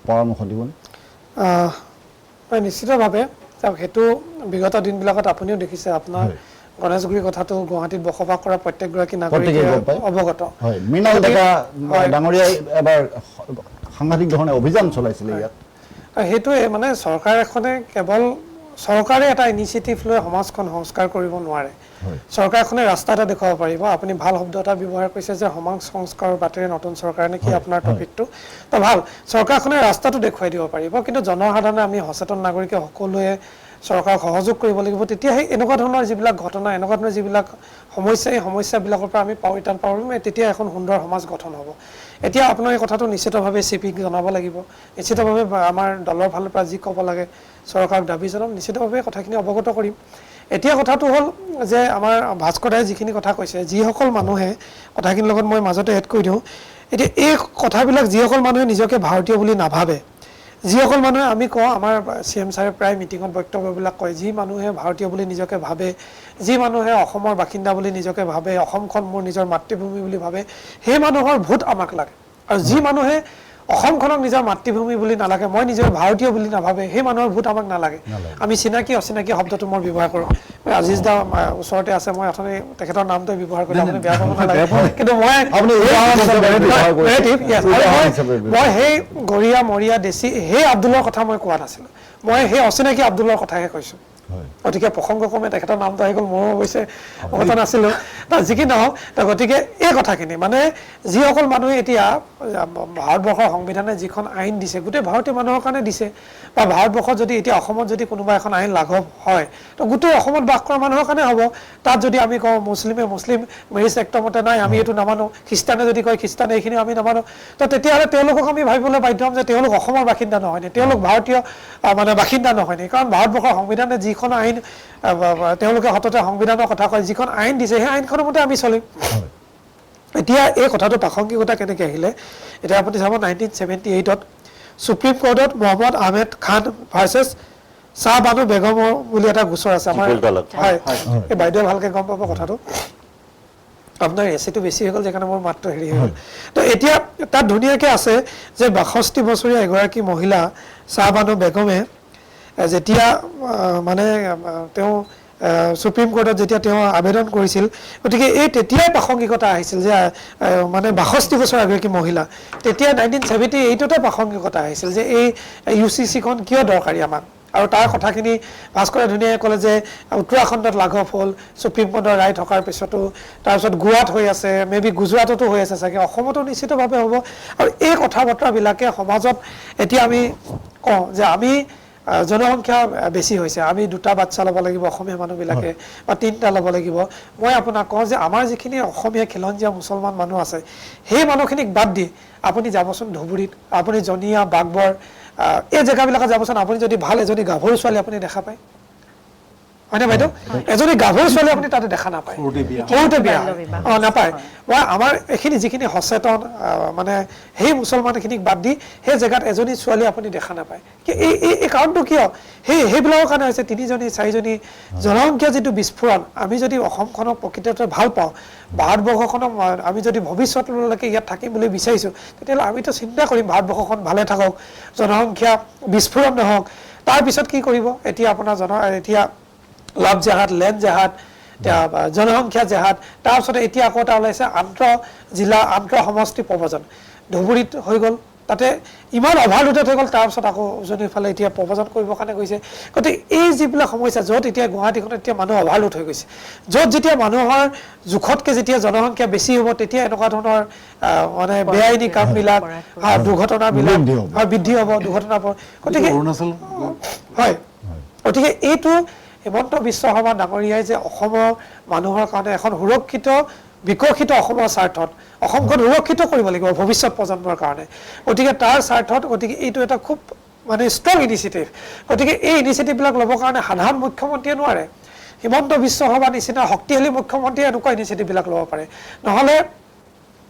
পৰামৰ্শ দিবনে নিশ্চিতভাৱে সেইটো বিগত দিনবিলাকত আপুনিও দেখিছে আপোনাৰ গণেশগুৰিৰ কথাটো গুৱাহাটীত বসবাস কৰা প্ৰত্যেকগৰাকী নাগৰিকে অৱগত হয় মৃণাল ডেকা ডাঙৰীয়াই এবাৰ সাংঘাতিক ধৰণে অভিযান চলাইছিলে ইয়াত সেইটোৱে মানে চৰকাৰ এখনে কেৱল চৰকাৰে এটা ইনিচিয়েটিভ লৈ সমাজখন সংস্কাৰ কৰিব নোৱাৰে চৰকাৰখনে ৰাস্তা এটা দেখুৱাব পাৰিব আপুনি ভাল শব্দ এটা ব্যৱহাৰ কৰিছে যে সমাজ সংস্কাৰৰ বাটেৰে নতুন চৰকাৰ নেকি আপোনাৰ টপিকটো তো ভাল চৰকাৰখনে ৰাস্তাটো দেখুৱাই দিব পাৰিব কিন্তু জনসাধাৰণে আমি সচেতন নাগৰিকে সকলোৱে চৰকাৰক সহযোগ কৰিব লাগিব তেতিয়াহে এনেকুৱা ধৰণৰ যিবিলাক ঘটনা এনেকুৱা ধৰণৰ যিবিলাক সমস্যা এই সমস্যাবিলাকৰ পৰা আমি পৰিত্ৰাণ পাব তেতিয়া এখন সুন্দৰ সমাজ গঠন হ'ব এতিয়া আপোনাৰ এই কথাটো নিশ্চিতভাৱে চিপিক জনাব লাগিব নিশ্চিতভাৱে আমাৰ দলৰ ফালৰ পৰা যি ক'ব লাগে চৰকাৰক দাবী জনাম নিশ্চিতভাৱে কথাখিনি অৱগত কৰিম এতিয়া কথাটো হ'ল যে আমাৰ ভাস্কৰ দাই যিখিনি কথা কৈছে যিসকল মানুহে কথাখিনিৰ লগত মই মাজতে এড কৰি দিওঁ এতিয়া এই কথাবিলাক যিসকল মানুহে নিজকে ভাৰতীয় বুলি নাভাবে যিসকল মানুহে আমি কওঁ আমাৰ CM ছাৰে প্ৰায় মিটিঙত বক্তব্যবিলাক কয় যি মানুহে ভাৰতীয় বুলি নিজকে ভাবে যি মানুহে অসমৰ বাসিন্দা বুলি নিজকে ভাবে অসমখন মোৰ নিজৰ মাতৃভূমি বুলি ভাবে সেই মানুহৰ ভোট আমাক লাগে আৰু যি মানুহে অসমখনক নিজৰ মাতৃভূমি বুলি নালাগে মই নিজৰ ভাৰতীয় বুলি নাভাবে সেই মানুহৰ ভোট আমাক নালাগে আমি চিনাকি অচিনাকি শব্দটো মই ব্যৱহাৰ কৰোঁ আজিজ দা ওচৰতে আছে মই অথনি তেখেতৰ নামটো ব্যৱহাৰ কৰিলোঁ আপুনি বেয়া পাব নালাগে কিন্তু মই সেই গৰিয়া মৰিয়া দেশী সেই আব্দুলৰ কথা মই কোৱা নাছিলোঁ মই সেই অচিনাকি আব্দুলৰ কথাহে কৈছোঁ গতিকে প্ৰসংগক্ৰমে তেখেতৰ নামটো আহি গ'ল ময়ো অৱশ্যে অৱগত নাছিলোঁ যি কি নহওক গতিকে এই কথাখিনি মানে যিসকল মানুহে এতিয়া ভাৰতবৰ্ষৰ সংবিধানে যিখন আইন দিছে গোটেই ভাৰতীয় মানুহৰ কাৰণে দিছে বা ভাৰতবৰ্ষত যদি এতিয়া অসমত যদি কোনোবা এখন আইন লাঘৱ হয় তো গোটেই অসমত বাস কৰা মানুহৰ কাৰণে হ'ব তাত যদি আমি কওঁ মুছলিমে মুছলিম মেৰিজ এক্টৰ মতে নাই আমি এইটো নামানো খ্ৰীষ্টানে যদি কয় খ্ৰীষ্টানে এইখিনি আমি নামানো তো তেতিয়াহ'লে তেওঁলোকক আমি ভাবিবলৈ বাধ্য হ'ম যে তেওঁলোক অসমৰ বাসিন্দা নহয়নে তেওঁলোক ভাৰতীয় মানে বাসিন্দা নহয়নে কাৰণ ভাৰতবৰ্ষৰ সংবিধানে যিখন আইন তেওঁলোকে সততে সংবিধানৰ কথা কয় যিখন আইন দিছে সেই আইনখনৰ মতে আমি চলিম এতিয়া এই কথাটো প্ৰাসংগিকতা কেনেকৈ আহিলে এতিয়া আপুনি চাব 1978ত সুপ্ৰিম কোৰ্টত মহম্মদ আহমেদ খান ভাৰ্চেছ শ্বাহ বানু বেগমৰ বুলি এটা গোচৰ আছে আমাৰ হয় এই বাইদেৱে ভালকৈ গম পাব কথাটো আপোনাৰ এচিটো বেছি হৈ গ'ল সেইকাৰণে মোৰ মাতটো হেৰি হৈ গ'ল তো এতিয়া তাত ধুনীয়াকৈ আছে যে 62 বছৰীয়া এগৰাকী মহিলা শ্বাহ বানু বেগমে যেতিয়া মানে তেওঁ সুপ্ৰিম কোৰ্টত যেতিয়া তেওঁ আবেদন কৰিছিল গতিকে এই তেতিয়াই প্ৰাসংগিকতা আহিছিল যে মানে 62 বছৰ এগৰাকী মহিলা তেতিয়া 1978তে প্ৰাসংগিকতা আহিছিল যে এই UCCখন কিয় দৰকাৰী আমাক আৰু তাৰ কথাখিনি ভাস্কৰে ধুনীয়াকৈ ক'লে যে উত্তৰাখণ্ডত লাঘৱ হ'ল সুপ্ৰিম কোৰ্টৰ ৰায় থকাৰ পিছতো তাৰপিছত গোৱাত হৈ আছে মেবি গুজৰাটতো হৈ আছে চাগে অসমতো নিশ্চিতভাৱে হ'ব আৰু এই কথা বতৰাবিলাকে সমাজত এতিয়া আমি কওঁ যে আমি জনসংখ্যা বেছি হৈছে আমি 2টা বাচ্চা ল'ব লাগিব অসমীয়া মানুহবিলাকে বা 3টা ল'ব লাগিব মই আপোনাক কওঁ যে আমাৰ যিখিনি অসমীয়া খিলঞ্জীয়া মুছলমান মানুহ আছে সেই মানুহখিনিক বাদ দি আপুনি যাবচোন ধুবুৰীত আপুনি জনিয়া বাগবৰ এই জেগাবিলাকত যাবচোন আপুনি যদি ভাল এজনী গাভৰু ছোৱালী আপুনি দেখা পায় হয়নে বাইদেউ এজনী গাভৰু ছোৱালী আপুনি তাতে দেখা নাপায় সৰুতে বিয়া নাপায় মই আমাৰ এইখিনি যিখিনি সচেতন মানে সেই মুছলমানখিনিক বাদ দি সেই জেগাত এজনী ছোৱালী আপুনি দেখা নাপায় এই কাৰণটো কিয় সেইবিলাকৰ কাৰণে হৈছে 3জনী 4জনী জনসংখ্যা যিটো বিস্ফোৰণ আমি যদি অসমখনক প্ৰকৃততে ভাল পাওঁ ভাৰতবৰ্ষখনক আমি যদি ভৱিষ্যতলৈকে ইয়াত থাকিম বুলি বিচাৰিছোঁ তেতিয়াহ'লে আমিতো চিন্তা কৰিম ভাৰতবৰ্ষখন ভালে থাকক জনসংখ্যা বিস্ফোৰণ নহওক তাৰপিছত কি কৰিব এতিয়া আপোনাৰ এতিয়া লাভ জেহাদ লেণ্ড জেহাদ জনসংখ্যা জেহাদ তাৰপিছতে এতিয়া আকৌ এটা ওলাইছে আন্তঃজিলা আন্তঃসমষ্টি প্ৰব্ৰজন ধুবুৰীত হৈ গ'ল তাতে ইমান অভাৰলোডেড হৈ গ'ল তাৰপিছত আকৌ উজনিৰ ফালে এতিয়া প্ৰব্ৰজন কৰিবৰ কাৰণে গৈছে গতিকে এই যিবিলাক সমস্যা য'ত এতিয়া গুৱাহাটীখনত এতিয়া মানুহ অভাৰলোড হৈ গৈছে য'ত যেতিয়া মানুহৰ জোখতকৈ যেতিয়া জনসংখ্যা বেছি হ'ব তেতিয়া এনেকুৱা ধৰণৰ মানে বেআইনী কামবিলাক দুৰ্ঘটনাবিলাক বৃদ্ধি হ'ব দুৰ্ঘটনাৰ গতিকে হয় গতিকে এইটো হিমন্ত বিশ্ব শৰ্মা ডাঙৰীয়াই যে অসমৰ মানুহৰ কাৰণে এখন সুৰক্ষিত বিকশিত অসমৰ স্বাৰ্থত অসমখন সুৰক্ষিত কৰিব লাগিব ভৱিষ্যত প্ৰজন্মৰ কাৰণে গতিকে তাৰ স্বাৰ্থত গতিকে এইটো এটা খুব মানে ষ্ট্ৰং ইনিচিয়েটিভ গতিকে এই ইনিচিয়েটিভবিলাক ল'বৰ কাৰণে সাধাৰণ মুখ্যমন্ত্ৰীয়ে নোৱাৰে হিমন্ত বিশ্ব শৰ্মা নিচিনা শক্তিশালী মুখ্যমন্ত্ৰীয়ে এনেকুৱা ইনিচিয়েটিভবিলাক ল'ব পাৰে নহ'লে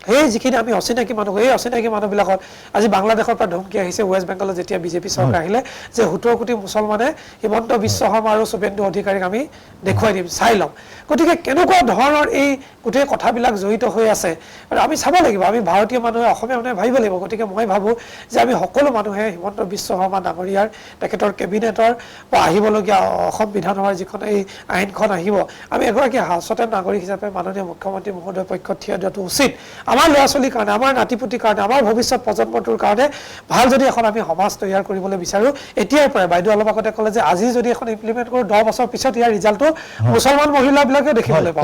সেই যিখিনি আমি অচিনাকি মানুহ এই অচিনাকি মানুহবিলাকত আজি বাংলাদেশৰ পৰা ধমকি আহিছে ৱেষ্ট বেংগলত যেতিয়া বিজেপি চৰকাৰ আহিলে যে 70 কোটি মুছলমানে হিমন্ত বিশ্ব শৰ্মা আৰু শুভেন্দু অধিকাৰীক আমি দেখুৱাই দিম চাই ল'ম গতিকে কেনেকুৱা ধৰণৰ এই গোটেই কথাবিলাক জড়িত হৈ আছে আৰু আমি চাব লাগিব আমি ভাৰতীয় মানুহে অসমীয়া মানুহে ভাবিব লাগিব গতিকে মই ভাবোঁ যে আমি সকলো মানুহে হিমন্ত বিশ্ব শৰ্মা ডাঙৰীয়াৰ তেখেতৰ কেবিনেটৰ বা আহিবলগীয়া অসম বিধানসভাৰ যিখন এই আইনখন আহিব আমি এগৰাকী সচেতন নাগৰিক হিচাপে মাননীয় মুখ্যমন্ত্ৰী মহোদয়ৰ পক্ষত থিয় দিয়াটো উচিত আমাৰ ল'ৰা ছোৱালীৰ কাৰণে আমাৰ নাতিপুতিৰ কাৰণে আমাৰ ভৱিষ্যত প্ৰজন্মটোৰ কাৰণে ভাল যদি এখন আমি সমাজ তৈয়াৰ কৰিবলৈ বিচাৰোঁ এতিয়াৰ পৰাই বাইদেউ অলপ আগতে ক'লে যে আজি যদি এখন ইমপ্লিমেণ্ট কৰোঁ 10 বছৰ পিছত ইয়াৰ ৰিজাল্টটো মুছলমান মহিলাবিলাকে দেখিবলৈ পাব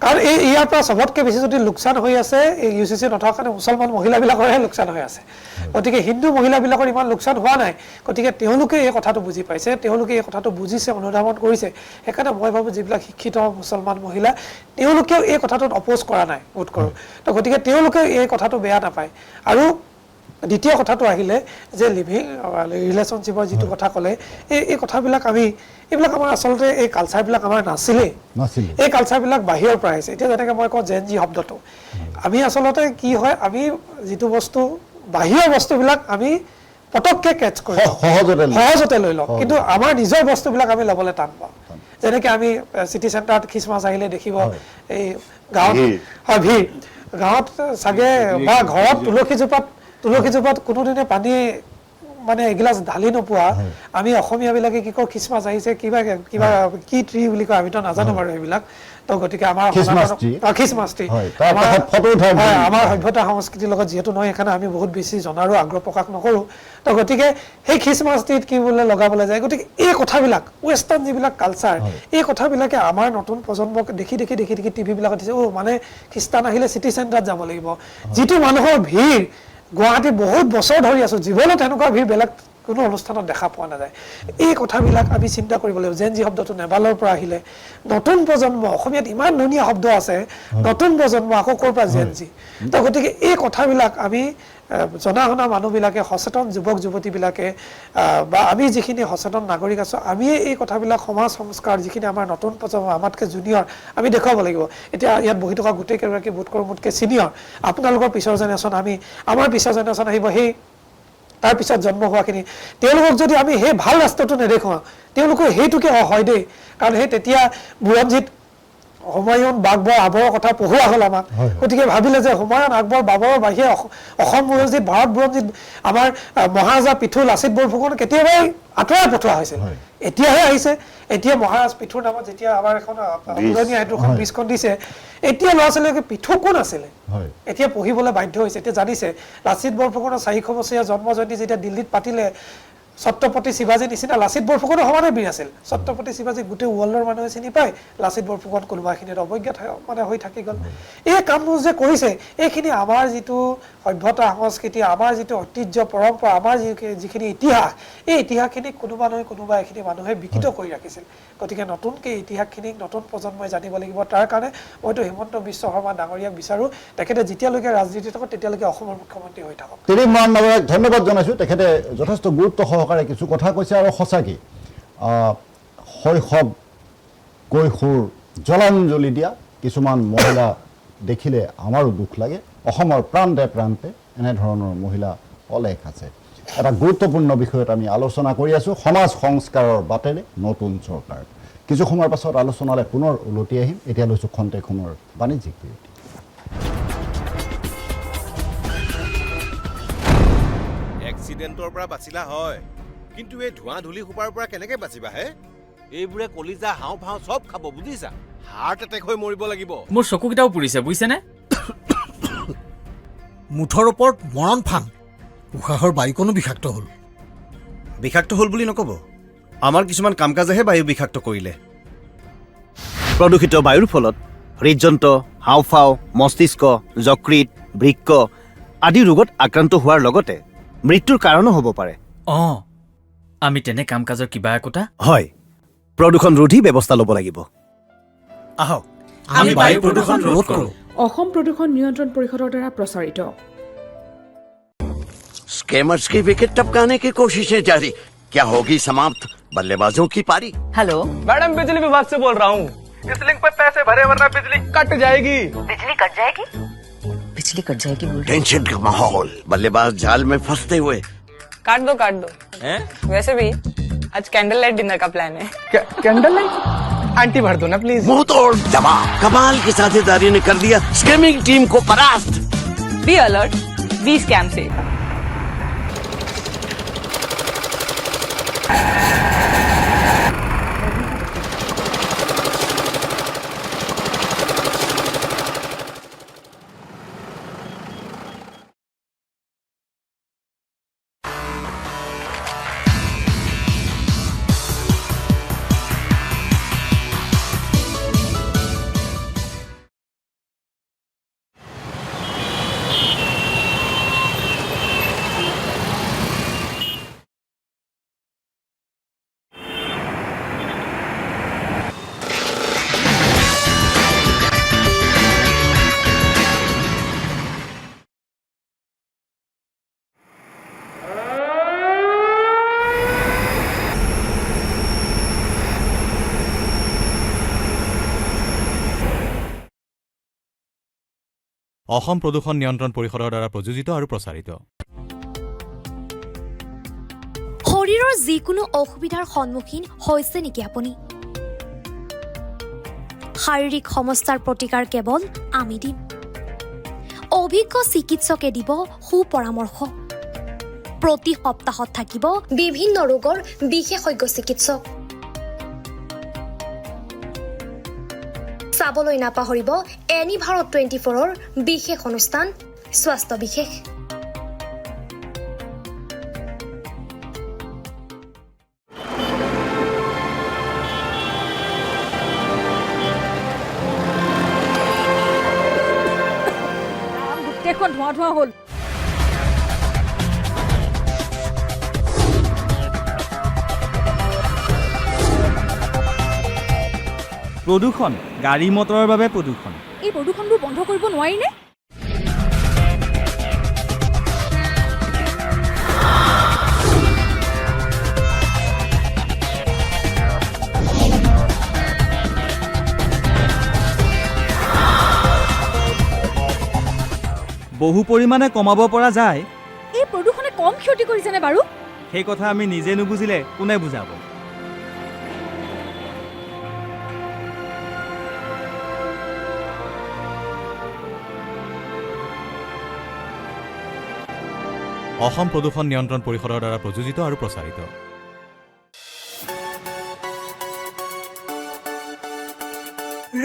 কাৰণ ইয়াৰ পৰা চবতকৈ বেছি যদি লোকচান হৈ আছে এই UCC নথকাৰ কাৰণে মুছলমান মহিলাবিলাকৰহে লোকচান হৈ আছে গতিকে হিন্দু মহিলাবিলাকৰ ইমান লোকচান হোৱা নাই গতিকে তেওঁলোকে এই কথাটো বুজি পাইছে তেওঁলোকে এই কথাটো বুজিছে অনুধাৱন কৰিছে সেইকাৰণে মই ভাবোঁ যিবিলাক শিক্ষিত মুছলমান মহিলা তেওঁলোকেও এই কথাটোত অপ'জ কৰা নাই বোধ কৰোঁ তো গতিকে তেওঁলোকে এই কথাটো বেয়া নাপায় আৰু দ্বিতীয় কথাটো আহিলে যে লিভিং ৰিলেশ্যনশ্বিপৰ যিটো কথা ক'লে এই কথাবিলাক এইবিলাক আমাৰ আচলতে এই কালচাৰবিলাক আমাৰ নাছিলেই এই কালচাৰবিলাক বাহিৰৰ পৰা আহিছে এতিয়া যেনেকৈ মই কওঁ জেন জি শব্দটো আমি আচলতে কি হয় আমি যিটো বস্তু বাহিৰৰ বস্তুবিলাক আমি পটককৈ কেটচ কৰি সহজতে লৈ লওঁ কিন্তু আমাৰ নিজৰ বস্তুবিলাক আমি ল'বলৈ টান পাওঁ যেনেকৈ আমি চিটি চেণ্টাৰত খ্ৰীষ্টমাছ আহিলে দেখিব এই গাঁৱত হয় ভিৰ গাঁৱত চাগে বা ঘৰত তুলসীজোপাত কোনোদিনে পানী মানে এগিলাচ ঢালি নোপোৱা আমি অসমীয়াবিলাকে কি কওঁ খ্ৰীষ্টমাছ আহিছে কিবা কি ট্ৰি বুলি কয় আমিতো নাজানো বাৰু সেইবিলাক তো গতিকে আমাৰ খ্ৰীষ্টমাছ ট্ৰি আমাৰ সভ্যতা সংস্কৃতিৰ লগত যিহেতু নহয় সেইকাৰণে আমি বহুত বেছি জনাৰো আগ্ৰহ প্ৰকাশ নকৰোঁ তো গতিকে সেই খ্ৰীষ্টমাছ ট্ৰিত কি বোলে লগাবলৈ যায় গতিকে এই কথাবিলাক ৱেষ্টাৰ্ণ যিবিলাক কালচাৰ এই কথাবিলাকে আমাৰ নতুন প্ৰজন্মক দেখি টিভিবিলাকত দিছে মানে খ্ৰীষ্টান আহিলে চিটি চেণ্টাৰত যাব লাগিব যিটো মানুহৰ ভিৰ গুৱাহাটী বহুত বছৰ ধৰি আছোঁ জীৱনত এনেকুৱা ভিৰ বেলেগ কোনো অনুষ্ঠানত দেখা পোৱা নাযায় এই কথাবিলাক আমি চিন্তা কৰিব লাগিব জেন জি শব্দটো নেপালৰ পৰা আহিলে নতুন প্ৰজন্ম অসমীয়াত ইমান ধুনীয়া শব্দ আছে নতুন প্ৰজন্ম আকৌ ক'ৰ পৰা জেন জি তো গতিকে এই কথাবিলাক আমি জনা শুনা মানুহবিলাকে সচেতন যুৱক যুৱতীবিলাকে বা আমি যিখিনি সচেতন নাগৰিক আছোঁ আমি এই কথাবিলাক সমাজ সংস্কাৰ যিখিনি আমাৰ নতুন প্ৰজন্ম আমাতকৈ জুনিয়ৰ আমি দেখুৱাব লাগিব এতিয়া ইয়াত বহি থকা গোটেইকেইগৰাকী বোধ কৰোঁ মোতকৈ ছিনিয়ৰ আপোনালোকৰ পিছৰ জেনেৰেশ্যন আমাৰ পিছৰ জেনেৰেশ্যন আহিব সেই তাৰ পিছত জন্ম হোৱাখিনি তেওঁলোকক যদি আমি সেই ভাল ৰাস্তাটো নেদেখুৱাওঁ তেওঁলোকে সেইটোকে হয় দেই কাৰণ সেই তেতিয়া বুৰঞ্জীত হুমায়ুন বাকবৰ আবৰৰ কথা পঢ়োৱা হ'ল আমাক গতিকে ভাবিলে যে হুমায়ুন আকবৰ বাবৰৰ বাহিৰে অসম বুৰঞ্জীত ভাৰত বুৰঞ্জীত আমাৰ মহাৰাজা পিঠু লাচিত বৰফুকন কেতিয়াবাই আঁতৰাই পঠোৱা হৈছিল এতিয়াহে আহিছে এতিয়া মহাৰাজ পিঠুৰ নামত যেতিয়া আমাৰ এখন উৰণীয়া সেতুখন ব্ৰিজখন দিছে এতিয়া ল'ৰা ছোৱালীকে পিঠু কোন আছিলে এতিয়া পঢ়িবলৈ বাধ্য হৈছে এতিয়া জানিছে লাচিত বৰফুকনৰ 400 বছৰীয়া জন্ম জয়ন্তী যেতিয়া দিল্লীত পাতিলে ছত্ৰপতি শিৱাজীৰ নিচিনা লাচিত বৰফুকনো সমানে বীৰ আছিল ছত্ৰপতি শিৱাজী গোটেই ৱৰ্ল্ডৰ মানুহে চিনি পায় লাচিত বৰফুকন কোনোবাখিনিত অৱজ্ঞাত মানে হৈ থাকি গ'ল এই কামবোৰ যে কৰিছে এইখিনি আমাৰ যিটো সভ্যতা সংস্কৃতি আমাৰ যিটো ঐতিহ্য পৰম্পৰা আমাৰ যিখিনি ইতিহাস এই ইতিহাসখিনিক কোনোবা নহয় কোনোবা এইখিনি মানুহে বিকৃত কৰি ৰাখিছিল গতিকে নতুনকৈ ইতিহাসখিনিক নতুন প্ৰজন্মই জানিব লাগিব তাৰ কাৰণে মইতো হিমন্ত বিশ্ব শৰ্মা ডাঙৰীয়াক বিচাৰোঁ তেখেতে যেতিয়ালৈকে ৰাজনীতি থাকক তেতিয়ালৈকে অসমৰ মুখ্যমন্ত্ৰী হৈ থাকক ধন্যবাদ জনাইছোঁ তেখেতে যথেষ্ট গুৰুত্ব সহকাৰে কিছু কথা কৈছে আৰু সঁচাকৈ শৈশৱ কৈশোৰ জলাঞ্জলি দিয়া কিছুমান মহিলা দেখিলে আমাৰো দুখ লাগে অসমৰ প্ৰান্তে প্ৰান্তে এনেধৰণৰ মহিলা অলেখ আছে এটা গুৰুত্বপূৰ্ণ বিষয়ত আমি আলোচনা কৰি আছোঁ সমাজ সংস্কাৰৰ বাটেৰে নতুন চৰকাৰ কিছু সময়ৰ পাছত আলোচনালৈ পুনৰ উলটি আহিম এতিয়া লৈছোঁ খন্তেক সময়ৰ বাণিজ্যিক বিৰতি এক্সিডেণ্টৰ পৰা বাচিলা হয় কিন্তু এই ধোঁৱা ধূলি সোপাৰ পৰা কেনেকৈ বাচিবা হে এইবোৰে কলিজা হাওঁফাওঁ চব খাব বুজিছা হাৰ্ট এটেক হৈ মৰিব লাগিব মোৰ চকুকেইটাও পুৰিছে বুজিছেনে মুঠৰ ওপৰত মৰণ ফান উশাহৰ বায়ুকণো বিষাক্ত হ'ল বুলি নক'ব আমাৰ কিছুমান কাম কাজেহে বায়ু বিষাক্ত কৰিলে প্ৰদূষিত বায়ুৰ ফলত হৃদযন্ত্ৰ হাওঁফাওঁ মস্তিষ্ক যকৃত বৃক্ক আদি ৰোগত আক্ৰান্ত হোৱাৰ লগতে মৃত্যুৰ কাৰণো হ'ব পাৰে আমি তেনে কাম কাজৰ কিবা একোটা হয় প্ৰদূষণ ৰোধী ব্যৱস্থা ল'ব লাগিব আহক আমি বায়ু প্ৰদূষণ ৰোধ কৰোঁ অসম প্ৰদূষণ নিয়ন্ত্ৰণ পৰিষদৰ দ্বাৰা প্ৰচাৰিত स्कैमर्स की विकेट टपकाने की कोशिशें जारी क्या होगी समाप्त बल्लेबाजों की पारी। हेलो मैडम बिजली विभाग से बोल रहा हूँ इस लिंक पे पैसे भरे वरना बिजली कट जाएगी। बिजली कट जाएगी? बिजली कट जाएगी बोल टेंशन का माहौल, बल्लेबाज जाल में फंसते हुए। काट दो वैसे भी आज कैंडल लाइट डिनर का प्लान है। कैंडल लाइट आंटी भर दो ना प्लीज। मुंह तोड़ दबाव, कमाल की साझेदारी ने कर दिया स्कैमिंग टीम को परास्त। बी अलर्ट, बी स्कैम से। অসম প্ৰদূষণ নিয়ন্ত্ৰণ পৰিষদৰ দ্বাৰা প্ৰযোজিত আৰু প্ৰচাৰিত। শৰীৰৰ যিকোনো অসুবিধাৰ সন্মুখীন হৈছে নেকি আপুনি? শাৰীৰিক সমস্যাৰ প্ৰতিকাৰ কেৱল আমি দিম। অভিজ্ঞ চিকিৎসকে দিব সুপৰামৰ্শ। প্ৰতি সপ্তাহত থাকিব বিভিন্ন ৰোগৰ বিশেষজ্ঞ চিকিৎসক। চাবলৈ নাপাহৰিব এনি ভাৰত 24ৰ বিশেষ অনুষ্ঠান স্বাস্থ্য বিশেষ। গোটেইখন ধোঁৱা ধোঁৱা হ'ল। প্ৰদূষণ, গাড়ী মটৰৰ বাবে প্ৰদূষণ। এই প্ৰদূষণবোৰ বন্ধ কৰিব নোৱাৰিনে? বহু পৰিমাণে কমাব পৰা যায়। এই প্ৰদূষণে কম ক্ষতি কৰিছেনে বাৰু? সেই কথা আমি নিজে নুবুজিলে কোনে বুজাব? অসম প্ৰদূষণ নিয়ন্ত্ৰণ পৰিষদৰ দ্বাৰা প্ৰযোজিত আৰু প্ৰচাৰিত।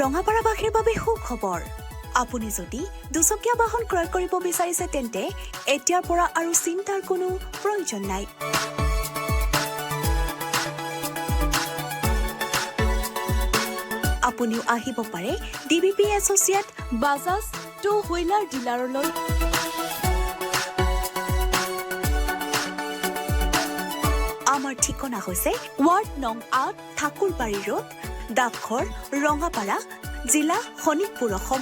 ৰঙাপাৰাবাসীৰ বাবে সুখবৰ। আপুনি যদি দুচকীয়া বাহন ক্ৰয় কৰিব বিচাৰিছে তেন্তে এতিয়াৰ পৰা আৰু চিন্তাৰ কোনো প্ৰয়োজন নাই। আপুনিও আহিব পাৰে DBP associate Bajaj two wheeler ডিলাৰলৈ। আমাৰ ঠিকনা হৈছে ৱাৰ্ড নং ৮ ঠাকুৰবাৰী ৰোড, ডাকঘৰ, ৰঙাপাৰা, জিলা শোণিতপুৰ, অসম।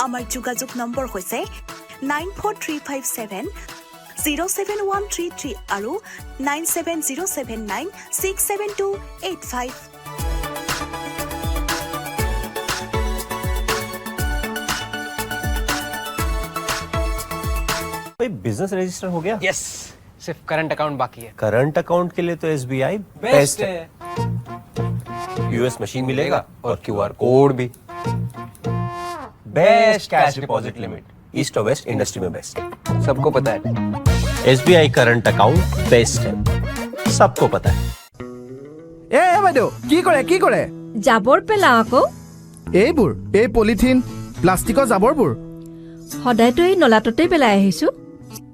আমাৰ যোগাযোগ নম্বৰ হৈছে 9435707133 আৰু 9707967285। बिजनेस रजिस्टर हो गया? यस, सिर्फ करंट अकाउंट बाकी है। करंट अकाउंट के लिए तो SBI बेस्ट है। US मशीन मिलेगा और QR कोड भी। Best cash deposit limit east और वेस्ट इंडस्ट्री में बेस्ट। सबको पता है SBI करंट अकाउंट बेस्ट है, सबको पता है। ए বাইদেউ কি কৰে? জাবৰ পেলাও আকৌ। এইবোৰ এই পলিথিন প্লাষ্টিকৰ জাবৰবোৰ সদায়তো এই নলাটোতে পেলাই আহিছো।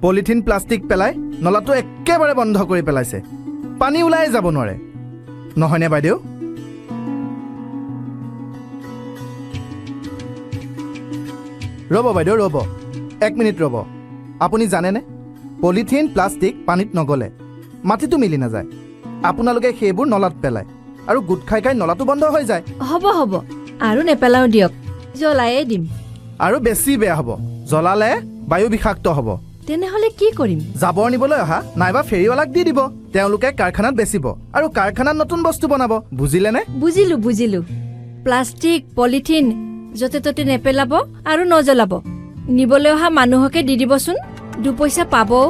পলিথিন প্লাষ্টিক পেলাই নলাটো একেবাৰে বন্ধ কৰি পেলাইছে। পানী ওলাই যাব নোৱাৰে, নহয়নে বাইদেউ? ৰ'ব বাইদেউ, ৰ'ব 1 মিনিট ৰ'ব। আপুনি জানেনে পলিথিন প্লাষ্টিক পানীত নগলে মাটিটো মিলি নাযায়। আপোনালোকে সেইবোৰ নলাত পেলায় আৰু গোট খাই নলাটো বন্ধ হৈ যায়। হ'ব আৰু নেপেলাও দিয়ক, জ্বলায়ে দিম। আৰু বেছি বেয়া হ'ব, জ্বলালে বায়ু বিষাক্ত হ'ব। তেনেহ'লে কি কৰিম? জাবৰ নিবলৈ অহা নাইবা ফেৰীৱালাক দি দিব। তেওঁলোকে কাৰখানাত বেচিব আৰু কাৰখানাত নতুন বস্তু বনাব। বুজিলেনে? বুজিলো। প্লাষ্টিক পলিথিন য'তে ত'তে নেপেলাব আৰু নজ্বলাব। নিবলৈ অহা মানুহকে দি দিবচোন, 2 পইচা পাবও।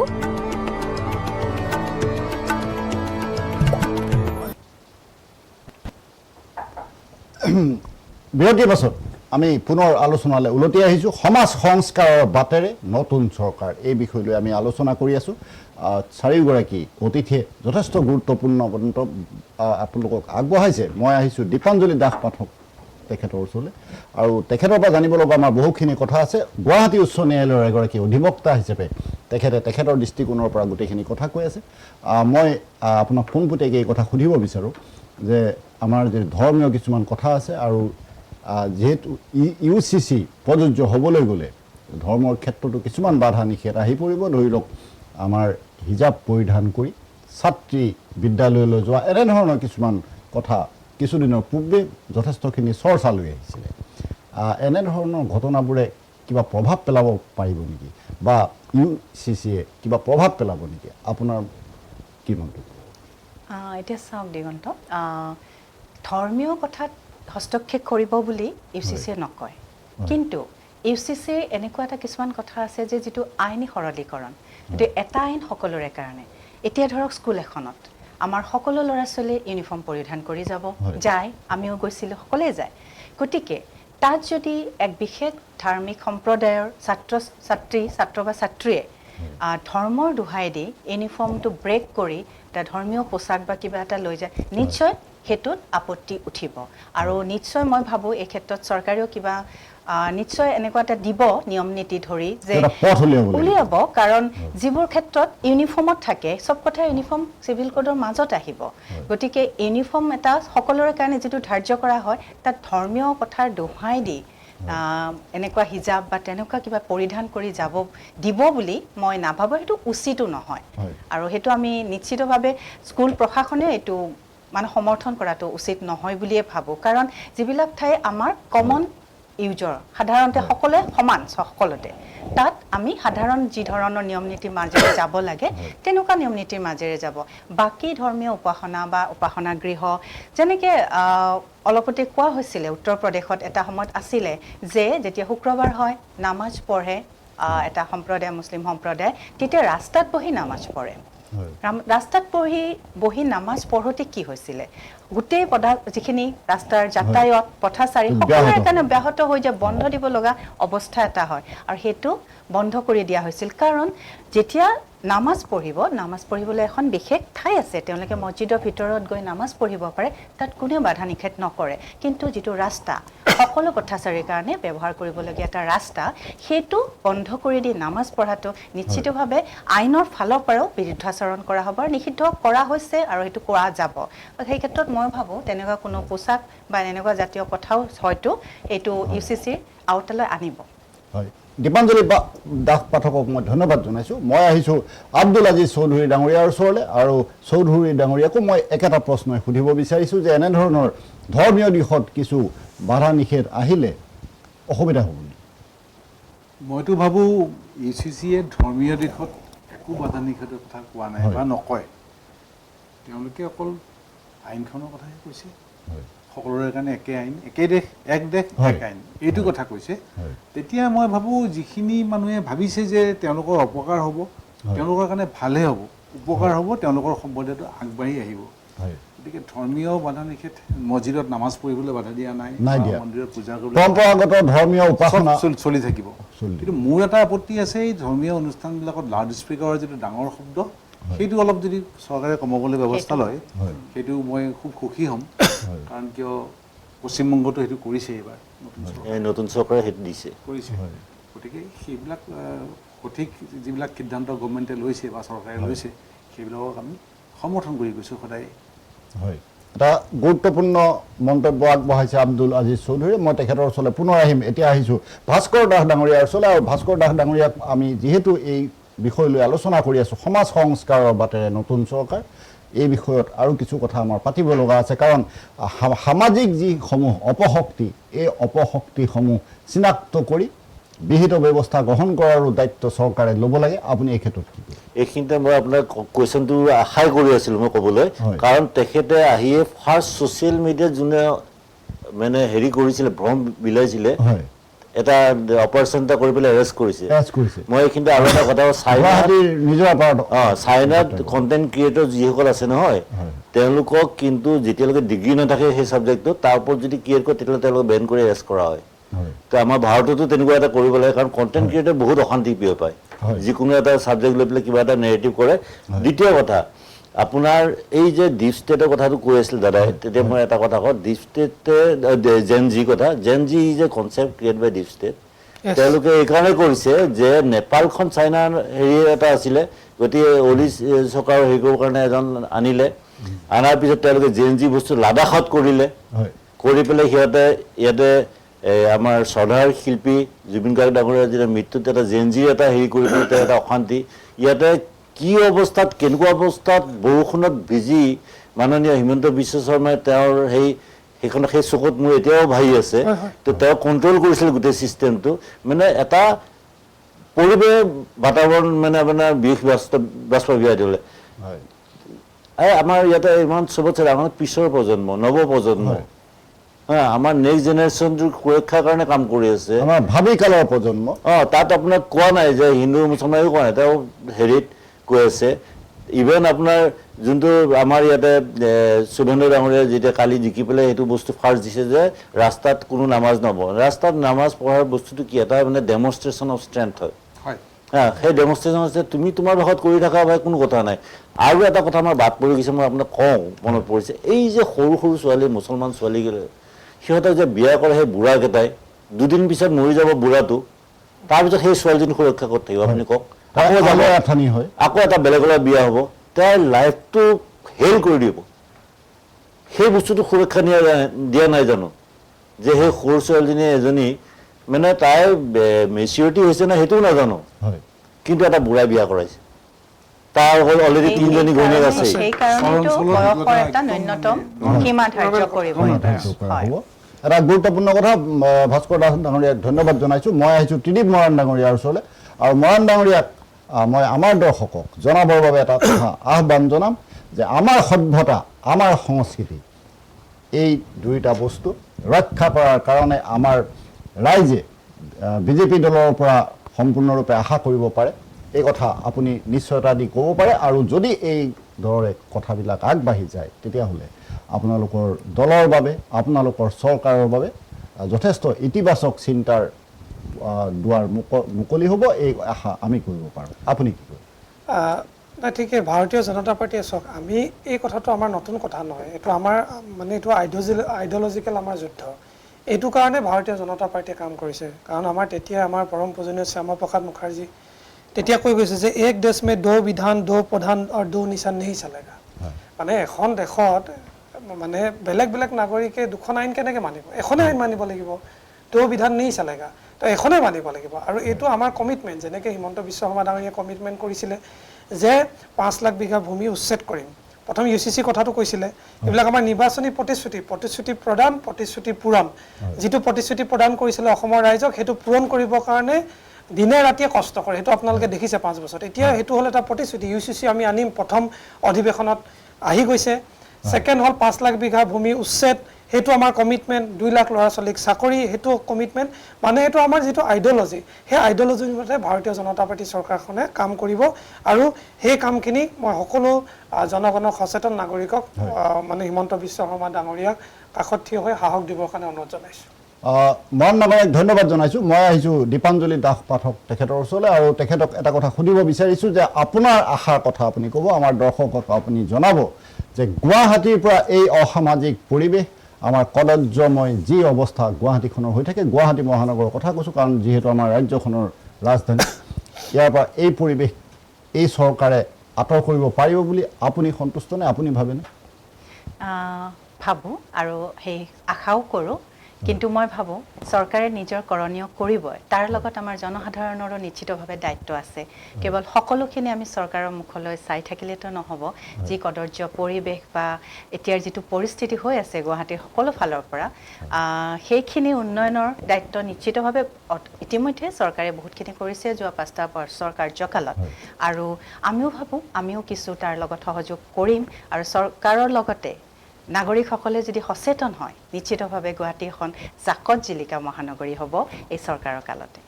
বিৰতিৰ পাছত আমি পুনৰ আলোচনালৈ উলটি আহিছোঁ। সমাজ সংস্কাৰৰ বাটেৰে নতুন চৰকাৰ, এই বিষয় লৈ আমি আলোচনা কৰি আছোঁ। চাৰিওগৰাকী অতিথিয়ে যথেষ্ট গুৰুত্বপূৰ্ণ মন্তব্য আপোনালোকক আগবঢ়াইছে। মই আহিছোঁ দীপাঞ্জলি দাস পাঠক তেখেতৰ ওচৰলৈ, আৰু তেখেতৰ পৰা জানিব লগা আমাৰ বহুখিনি কথা আছে। গুৱাহাটী উচ্চ ন্যায়ালয়ৰ এগৰাকী অধিবক্তা হিচাপে তেখেতৰ দৃষ্টিকোণৰ পৰা গোটেইখিনি কথা কৈ আছে। মই আপোনাক পোনপটীয়াকৈ এই কথা সুধিব বিচাৰোঁ যে আমাৰ যে ধৰ্মীয় কিছুমান কথা আছে, আৰু যিহেতু UCC প্ৰযোজ্য হ'বলৈ গ'লে ধৰ্মৰ ক্ষেত্ৰতো কিছুমান বাধা নিষেধ আহি পৰিব। ধৰি লওক আমাৰ হিজাব পৰিধান কৰি ছাত্ৰী বিদ্যালয়লৈ যোৱা, এনেধৰণৰ কিছুমান কথা কিছুদিনৰ পূৰ্বে যথেষ্টখিনি চৰ্চা লৈ আহিছিলে। এনেধৰণৰ ঘটনাবোৰে কিবা প্ৰভাৱ পেলাব পাৰিব নেকি, বা UCCয়ে কিবা প্ৰভাৱ পেলাব নেকি? আপোনাৰ কি মন্তব্য? এতিয়া চাওক দিগন্ত, ধৰ্মীয় কথাত হস্তক্ষেপ কৰিব বুলি UCCয়ে নকয়, কিন্তু UCCৰ এনেকুৱা এটা কিছুমান কথা আছে যে যিটো আইনী সৰলীকৰণ, সেইটো এটা আইন সকলোৰে কাৰণে। এতিয়া ধৰক স্কুল এখনত আমাৰ সকলো ল'ৰা ছোৱালীয়ে ইউনিফৰ্ম পৰিধান কৰি যায়, আমিও গৈছিলোঁ, সকলোৱে যায়। গতিকে তাত যদি এক বিশেষ ধাৰ্মিক সম্প্ৰদায়ৰ ছাত্ৰ বা ছাত্ৰীয়ে ধৰ্মৰ দোহাই দি ইউনিফৰ্মটো ব্ৰেক কৰি এটা ধৰ্মীয় পোচাক বা কিবা এটা লৈ যায়, নিশ্চয় সেইটোত আপত্তি উঠিব। আৰু নিশ্চয় মই ভাবোঁ এই ক্ষেত্ৰত চৰকাৰেও কিবা নিশ্চয় এনেকুৱা এটা দিব নিয়ম নীতি ধৰি যে উলিয়াব, কাৰণ যিবোৰ ক্ষেত্ৰত ইউনিফৰ্মত থাকে, চব কথা ইউনিফৰ্ম চিভিল কোডৰ মাজত আহিব। গতিকে ইউনিফৰ্ম এটা সকলোৰে কাৰণে যিটো ধাৰ্য কৰা হয়, তাত ধৰ্মীয় কথাৰ দোহাই দি এনেকুৱা হিজাব বা তেনেকুৱা কিবা পৰিধান কৰি দিব বুলি মই নাভাবোঁ। সেইটো উচিতো নহয়, আৰু সেইটো আমি নিশ্চিতভাৱে স্কুল প্ৰশাসনেও এইটো মানে সমৰ্থন কৰাটো উচিত নহয় বুলিয়ে ভাবোঁ। কাৰণ যিবিলাক ঠাই আমাৰ কমন ইউজৰ, সাধাৰণতে সকলোৱে সমান সকলোতে, তাত আমি সাধাৰণ যি ধৰণৰ নিয়ম নীতিৰ মাজেৰে যাব লাগে তেনেকুৱা নিয়ম নীতিৰ মাজেৰে যাব। বাকী ধৰ্মীয় উপাসনা বা উপাসনা গৃহ, যেনেকৈ অলপতে কোৱা হৈছিলে উত্তৰ প্ৰদেশত এটা সময়ত আছিলে যে যেতিয়া শুক্ৰবাৰ হয় নামাজ পঢ়ে এটা সম্প্ৰদায়, মুছলিম সম্প্ৰদায়, তেতিয়া ৰাস্তাত বহি নামাজ পঢ়ে। ৰাস্তাত বহি নামাজ পঢ়োঁতে কি হৈছিলে, গোটেই যিখিনি ৰাস্তাৰ যাতায়াত পথাচাৰী সকলোৰে কাৰণে ব্যাহত হৈ যায়, বন্ধ দিব লগা অৱস্থা এটা হয়। আৰু সেইটো বন্ধ কৰি দিয়া হৈছিল, কাৰণ যেতিয়া নামাজ পঢ়িবলৈ এখন বিশেষ ঠাই আছে, তেওঁলোকে মছজিদৰ ভিতৰত গৈ নামাজ পঢ়িব পাৰে, তাত কোনেও বাধা নিষেধ নকৰে। কিন্তু যিটো ৰাস্তা সকলো পথাচাৰীৰ কাৰণে ব্যৱহাৰ কৰিবলগীয়া এটা ৰাস্তা, সেইটো বন্ধ কৰি দি নামাজ পঢ়াটো নিশ্চিতভাৱে আইনৰ ফালৰ পৰাও বিৰুদ্ধাচৰণ কৰা হ'ব আৰু নিষিদ্ধ কৰা হৈছে, আৰু সেইটো কৰা যাব। সেই ক্ষেত্ৰত মই ভাবোঁ তেনেকুৱা কোনো পোচাক বা এনেকুৱা জাতীয় কথাও হয়তো এইটো UCCৰ আওতালৈ আনিব। হয়, দীপাঞ্জলি দাস পাঠকক মই ধন্যবাদ জনাইছোঁ। মই আহিছোঁ আব্দুল আজিজ চৌধুৰী ডাঙৰীয়াৰ ওচৰলৈ, আৰু চৌধুৰী ডাঙৰীয়াকো মই একেটা প্ৰশ্নই সুধিব বিচাৰিছোঁ যে এনেধৰণৰ ধৰ্মীয় দিশত কিছু বাধা নিষেধ আহিলে অসুবিধা হ'ব নেকি? মইতো ভাবোঁ UCCয়ে ধৰ্মীয় দিশত একো বাধা নিষেধৰ কথা কোৱা নাই বা নকয়। তেওঁলোকে অকল আইনখনৰ কথাহে কৈছে, সকলোৰে কাৰণে একে আইন, এক দেশ এক আইন, এইটো কথা কৈছে। তেতিয়া মই ভাবোঁ যিখিনি মানুহে ভাবিছে যে তেওঁলোকৰ অপকাৰ হ'ব, তেওঁলোকৰ কাৰণে ভালহে হ'ব, উপকাৰ হ'ব, তেওঁলোকৰ সম্প্ৰদায়টো আগবাঢ়ি আহিব। গতিকে ধৰ্মীয় বাধা নিষেধ, মছজিদত নামাজ পঢ়িবলৈ বাধা দিয়া নাই, মন্দিৰত পূজা কৰিবলৈ পৰম্পৰাগত ধৰ্মীয় উপাসনা চলি থাকিব। কিন্তু মোৰ এটা আপত্তি আছে, এই ধৰ্মীয় অনুষ্ঠানবিলাকত লাউড স্পীকাৰৰ যিটো ডাঙৰ শব্দ, সেইটো অলপ যদি চৰকাৰে কমাবলৈ ব্যৱস্থা লয়, সেইটো মই খুব সুখী হ'ম। কাৰণ কিয় পশ্চিমবংগতো সেইটো কৰিছে, এইবাৰ নতুন চৰকাৰে সেইটো কৰিছে। গতিকে সেইবিলাক সঠিক যিবিলাক সিদ্ধান্ত গভৰ্ণমেণ্টে লৈছে বা চৰকাৰে লৈছে, সেইবিলাকক আমি সমৰ্থন কৰি গৈছোঁ সদায়। হয়, এটা গুৰুত্বপূৰ্ণ মন্তব্য আগবঢ়াইছে আব্দুল আজিজ চৌধুৰীয়ে। মই তেখেতৰ ওচৰলৈ পুনৰ আহিম। এতিয়া আহিছোঁ ভাস্কৰ দাস ডাঙৰীয়াৰ ওচৰলৈ, আৰু ভাস্কৰ দাস ডাঙৰীয়াক আমি যিহেতু এই বিষয় লৈ আলোচনা কৰি আছোঁ, সমাজ সংস্কাৰৰ বাটেৰে নতুন চৰকাৰ, এই বিষয়ত আৰু কিছু কথা আমাৰ পাতিব লগা আছে। কাৰণ সামাজিক যিসমূহ অপশক্তি, এই অপশক্তিসমূহ চিনাক্ত কৰি বিহিত ব্যৱস্থা গ্ৰহণ কৰাৰো দায়িত্ব চৰকাৰে ল'ব লাগে আপুনি এই ক্ষেত্ৰত কি ক'ব? এইখিনিতে মই আপোনাৰ কুৱেশ্যনটো আশাই কৰি আছিলোঁ মই ক'বলৈ, কাৰণ তেখেতে আহিয়ে ফাৰ্ষ্ট ছ'চিয়েল মিডিয়াত যোনে মানে হেৰি কৰিছিলে, ভ্ৰম বিলাইছিলে, এটা অপাৰেশ্যন এটা কৰি পেলাই এৰেষ্ট কৰিছে। মই এইখিনিতে আৰু এটা কথা, চাইনাত কণ্টেণ্ট ক্ৰিয়েটৰ যিসকল আছে নহয়, তেওঁলোকক কিন্তু যেতিয়ালৈকে ডিগ্ৰী নাথাকে সেই ছাবজেক্টটোত, তাৰ ওপৰত যদি ক্ৰিয়েট কৰে তেতিয়াহ'লে তেওঁলোকক বেন কৰি এৰেষ্ট কৰা হয়। তো আমাৰ ভাৰততো তেনেকুৱা এটা কৰিব লাগে, কাৰণ কণ্টেণ্ট ক্ৰিয়েটৰ বহুত অশান্তি প্ৰিয় পায়, যিকোনো এটা ছাবজেক্ট লৈ পেলাই কিবা এটা নেৰেটিভ কৰে। দ্বিতীয় কথা, আপোনাৰ এই যে ডিপ ষ্টেটৰ কথাটো কৈ আছিল দাদাই, তেতিয়া মই এটা কথা কওঁ, ডিপ ষ্টেটে জেন জি কথা, Gen Z is a concept create by deep state. তেওঁলোকে এইকাৰণে কৰিছে যে নেপালখন চাইনাৰ হেৰি এটা আছিলে, গতিকে অলি চৰকাৰৰ হেৰি কৰিবৰ কাৰণে এজন আনিলে, অনাৰ পিছত তেওঁলোকে জেন জি বস্তু লাডাখত কৰিলে, কৰি পেলাই সিহঁতে ইয়াতে আমাৰ শ্ৰদ্ধাৰ শিল্পী জুবিন গাৰ্গ ডাঙৰীয়াৰ যেতিয়া মৃত্যুত এটা জেন জিৰ এটা হেৰি কৰি পেলাই এটা অশান্তি, ইয়াতে কি অৱস্থাত, কেনেকুৱা অৱস্থাত বৰষুণত ভিজি মাননীয় হিমন্ত বিশ্ব শৰ্মাই তেওঁৰ সেই চকুত মোৰ এতিয়াও ভাহি আছে, তো তেওঁ কণ্ট্ৰল কৰিছিল গোটেই ছিষ্টেমটো, মানে এটা পৰিৱেশ বাতাবৰণ মানে আপোনাৰ বিষ বাষ্পীয়াই দিলে। আমাৰ ইয়াতে ইমান চবতছে ডাঙৰ পিছৰ প্ৰজন্ম, নৱ প্ৰজন্ম, আমাৰ নেক্সট জেনেৰেশ্যনটোৰ সুৰক্ষাৰ কাৰণে কাম কৰি আছে, আমাৰ ভাবি কালৰ প্ৰজন্ম। তাত আপোনাক কোৱা নাই যে হিন্দু মুছলমানেও কোৱা নাই, তেওঁ হেৰিত কৈ আছে। ইভেন আপোনাৰ যোনটো আমাৰ ইয়াতে শুভেন্দু ডাঙৰীয়াই যেতিয়া কালি জিকি পেলাই সেইটো বস্তু ফাৰ্ষ্ট দিছে যে ৰাস্তাত কোনো নামাজ নপঢ়ে, ৰাস্তাত নামাজ পঢ়াৰ বস্তুটো কি, এটা মানে ডেমনষ্ট্ৰেশ্যন অফ ষ্ট্ৰেংথ হয়। সেই ডেমনষ্ট্ৰেশ্যন আছে, তুমি তোমাৰ ভাষাত কৰি থকা ভাই কোনো কথা নাই। আৰু এটা কথা আমাৰ বাদ পৰি গৈছে, মই আপোনাক কওঁ, মনত পৰিছে, এই যে সৰু সৰু ছোৱালী, মুছলমান ছোৱালীগিলে সিহঁতক যে বিয়া কৰে, সেই বুঢ়াকেইটাই দুদিন পিছত মৰি যাব বুঢ়াটো, তাৰপিছত সেই ছোৱালীজনী সুৰক্ষা ক'ত থাকিব আপুনি কওক? আকৌ এটা বেলেগৰ বিয়া হ'ব, তাইৰ লাইফটো হেল কৰি দিব। সেই বস্তুটো সুৰক্ষা দিয়া নাই জানো, যে সেই সৰু ছোৱালীজনী এজনী মানে তাইৰ মেচিউৰিটি হৈছে নাই সেইটোও নাজানো, কিন্তু এটা বুঢ়াই বিয়া কৰাইছে, তাৰ অলৰেডি 3জনী ঘৈণীয়েক আছে। এটা গুৰুত্বপূৰ্ণ কথা ভাস্কৰ দাস ডাঙৰীয়াক ধন্যবাদ জনাইছোঁ। মই আহিছোঁ ত্ৰিদীপ মৰাণ ডাঙৰীয়াৰ ওচৰলৈ, আৰু মৰাণ ডাঙৰীয়াক মই আমাৰ দৰ্শকক জনাবৰ বাবে এটা কথা আহ্বান জনাম যে আমাৰ সভ্যতা, আমাৰ সংস্কৃতি, এই দুইটা বস্তু ৰক্ষা কৰাৰ কাৰণে আমাৰ ৰাইজে বিজেপি দলৰ পৰা সম্পূৰ্ণৰূপে আশা কৰিব পাৰে, এই কথা আপুনি নিশ্চয়তা দি ক'ব পাৰে। আৰু যদি এই দৰে কথাবিলাক আগবাঢ়ি যায় তেতিয়াহ'লে আপোনালোকৰ দলৰ বাবে, আপোনালোকৰ চৰকাৰৰ বাবে যথেষ্ট ইতিবাচক চিন্তাৰ দুৱাৰ মুকলি হ'ব, এই আশা আমি কৰিব পাৰোঁ। আপুনি কি কয়? নাই, ঠিকেই। ভাৰতীয় জনতা পাৰ্টীয়ে চাওক, আমি এই কথাটো আমাৰ নতুন কথা নহয়, এইটো আমাৰ মানে এইটো আইডিঅলজিকেল আমাৰ যুদ্ধ। এইটো কাৰণে ভাৰতীয় জনতা পাৰ্টীয়ে কাম কৰিছে, কাৰণ আমাৰ তেতিয়া আমাৰ পৰম পূজনীয় শ্যামা প্ৰসাদ মুখাৰ্জী তেতিয়া কৈ গৈছে যে এক দেশ মে দো বিধান, দো প্ৰধান আৰু দো নিচান নেহি চলেগা। মানে এখন দেশত মানে বেলেগ বেলেগ নাগৰিকে দুখন আইন কেনেকৈ মানিব? এখনেই আইন মানিব লাগিব, দো বিধান নেহি চলেগা, তো এখনেই মানিব লাগিব। আৰু এইটো আমাৰ কমিটমেণ্ট, যেনেকৈ হিমন্ত বিশ্ব শৰ্মা ডাঙৰীয়াই কমিটমেণ্ট কৰিছিলে যে 5 লাখ বিঘা ভূমি উচ্ছেদ কৰিম, প্ৰথম UCC কথাটো কৈছিলে। এইবিলাক আমাৰ নিৰ্বাচনী প্ৰতিশ্ৰুতি প্ৰদান, প্ৰতিশ্ৰুতি পূৰণ। যিটো প্ৰতিশ্ৰুতি প্ৰদান কৰিছিলে অসমৰ ৰাইজক, সেইটো পূৰণ কৰিবৰ কাৰণে দিনে ৰাতিয়ে কষ্ট কৰে, সেইটো আপোনালোকে দেখিছে 5 বছৰত। এতিয়া সেইটো হ'ল এটা প্ৰতিশ্ৰুতি, UCC আমি আনিম, প্ৰথম অধিৱেশনত আহি গৈছে। ছেকেণ্ড হ'ল 5 লাখ বিঘা ভূমি উচ্ছেদ, সেইটো আমাৰ কমিটমেণ্ট। 2 লাখ ল'ৰা ছোৱালীক চাকৰি, সেইটো কমিটমেণ্ট। মানে এইটো আমাৰ যিটো আইডিঅলজি, সেই আইডিঅলজিৰ মতে ভাৰতীয় জনতা পাৰ্টী চৰকাৰখনে কাম কৰিব। আৰু সেই কামখিনি মই সকলো জনগণক, সচেতন নাগৰিকক মানে হিমন্ত বিশ্ব শৰ্মা ডাঙৰীয়াক কাষত থিয় হৈ সাহস দিবৰ কাৰণে অনুৰোধ জনাইছোঁ। মৰাণ ডাঙৰীয়াক ধন্যবাদ জনাইছোঁ। মই আহিছোঁ দীপাঞ্জলি দাস পাঠক তেখেতৰ ওচৰলৈ, আৰু তেখেতক এটা কথা সুধিব বিচাৰিছোঁ যে আপোনাৰ আশাৰ কথা আপুনি ক'ব, আমাৰ দৰ্শকক আপুনি জনাব যে গুৱাহাটীৰ পৰা এই অসামাজিক পৰিৱেশ, আমাৰ কদৰ্যময় যি অৱস্থা গুৱাহাটীখনৰ হৈ থাকে, গুৱাহাটী মহানগৰৰ কথা কৈছোঁ কাৰণ যিহেতু আমাৰ ৰাজ্যখনৰ ৰাজধানী, ইয়াৰ পৰা এই পৰিৱেশ এই চৰকাৰে আঁতৰ কৰিব পাৰিব বুলি আপুনি সন্তুষ্ট নে, আপুনি ভাবেনে? ভাবোঁ আৰু সেই আশাও কৰোঁ। কিন্তু মই ভাবোঁ চৰকাৰে নিজৰ কৰণীয় কৰিবই, তাৰ লগত আমাৰ জনসাধাৰণৰো নিশ্চিতভাৱে দায়িত্ব আছে। কেৱল সকলোখিনি আমি চৰকাৰৰ মুখলৈ চাই থাকিলেতো নহ'ব। যি কদৰ্য পৰিৱেশ বা এতিয়াৰ যিটো পৰিস্থিতি হৈ আছে গুৱাহাটীৰ সকলো ফালৰ পৰা, সেইখিনি উন্নয়নৰ দায়িত্ব নিশ্চিতভাৱে ইতিমধ্যে চৰকাৰে বহুতখিনি কৰিছে যোৱা 5টা বৰ্ষৰ কাৰ্যকালত, আৰু আমিও ভাবোঁ আমিও কিছু তাৰ লগত সহযোগ কৰিম, আৰু চৰকাৰৰ লগতে নাগৰিকসকলে যদি সচেতন হয় নিশ্চিতভাৱে গুৱাহাটী এখন জাকত জিলিকা মহানগৰী হ'ব এই চৰকাৰৰ কালতে।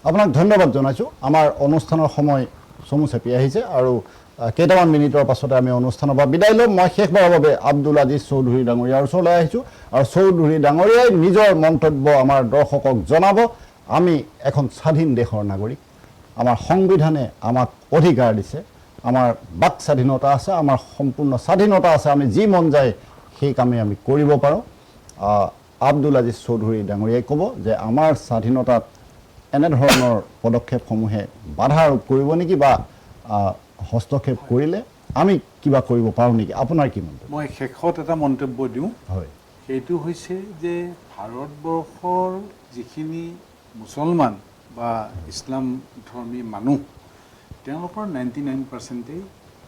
আপোনাক ধন্যবাদ জনাইছোঁ। আমাৰ অনুষ্ঠানৰ সময় চমু চেপি আহিছে আৰু কেইটামান মিনিটৰ পাছতে আমি অনুষ্ঠানৰ পৰা বিদায় ল'ম। মই শেষবাৰৰ বাবে আব্দুল আজিজ চৌধুৰী ডাঙৰীয়াৰ ওচৰলৈ আহিছোঁ আৰু চৌধুৰী ডাঙৰীয়াই নিজৰ মন্তব্য আমাৰ দৰ্শকক জনাব। আমি এখন স্বাধীন দেশৰ নাগৰিক, আমাৰ সংবিধানে আমাক অধিকাৰ দিছে, আমাৰ বাক স্বাধীনতা আছে, আমাৰ সম্পূৰ্ণ স্বাধীনতা আছে, আমি যি মন যায় সেই কামেই আমি কৰিব পাৰোঁ। আব্দুল আজিজ চৌধুৰী ডাঙৰীয়াই ক'ব যে আমাৰ স্বাধীনতাত এনেধৰণৰ পদক্ষেপসমূহে বাধা আৰোপ কৰিব নেকি বা হস্তক্ষেপ কৰিলে আমি কিবা কৰিব পাৰোঁ নেকি? আপোনাৰ কি মন্তব্য? মই শেষত এটা মন্তব্য দিওঁ, হয়, সেইটো হৈছে যে ভাৰতবৰ্ষৰ যিখিনি মুছলমান বা ইছলাম ধৰ্মী মানুহ, তেওঁলোকৰ 99%ই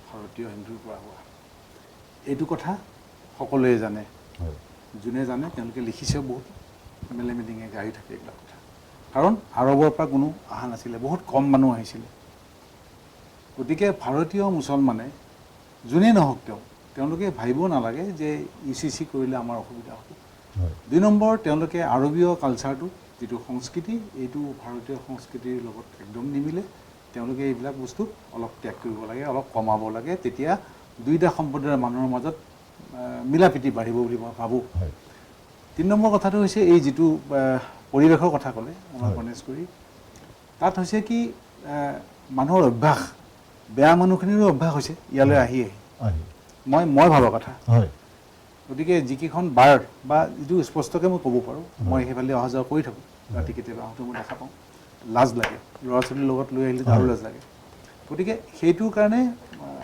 ভাৰতীয় হিন্দুৰ পৰা হোৱা। এইটো কথা সকলোৱে জানে, যোনে জানে তেওঁলোকে লিখিছে, বহুত মেলে মিটিঙে গাই থাকে এইবিলাক কথা। কাৰণ আৰৱৰ পৰা কোনো অহা নাছিলে, বহুত কম মানুহ আহিছিলে। গতিকে ভাৰতীয় মুছলমানে যোনেই নহওক তেওঁলোকে ভাবিব নালাগে যে UCC কৰিলে আমাৰ অসুবিধা হ'ব। 2 নম্বৰ, তেওঁলোকে আৰবীয় কালচাৰটো যিটো সংস্কৃতি, এইটো ভাৰতীয় সংস্কৃতিৰ লগত একদম নিমিলে। তেওঁলোকে এইবিলাক বস্তু অলপ ত্যাগ কৰিব লাগে, অলপ কমাব লাগে, তেতিয়া দুইটা সম্প্ৰদায়ৰ মানুহৰ মাজত মিলা প্ৰীতি বাঢ়িব বুলি মই ভাবোঁ। 3 নম্বৰ কথাটো হৈছে এই যিটো পৰিৱেশৰ কথা ক'লে আমাৰ গণেশগুৰি, তাত হৈছে কি মানুহৰ অভ্যাস, বেয়া মানুহখিনিৰো অভ্যাস হৈছে ইয়ালৈ আহি মই ভাবা কথা। গতিকে যিকেইখন বাৰ বা যিটো স্পষ্টকৈ মই ক'ব পাৰোঁ, মই সেইফালে অহা যোৱা কৰি থাকোঁ, ৰাতি কেতিয়াবা আহোঁতে মই দেখা পাওঁ, লাজ লাগে, ল'ৰা ছোৱালীৰ লগত লৈ আহিলে আৰু লাজ লাগে। গতিকে সেইটোৰ কাৰণে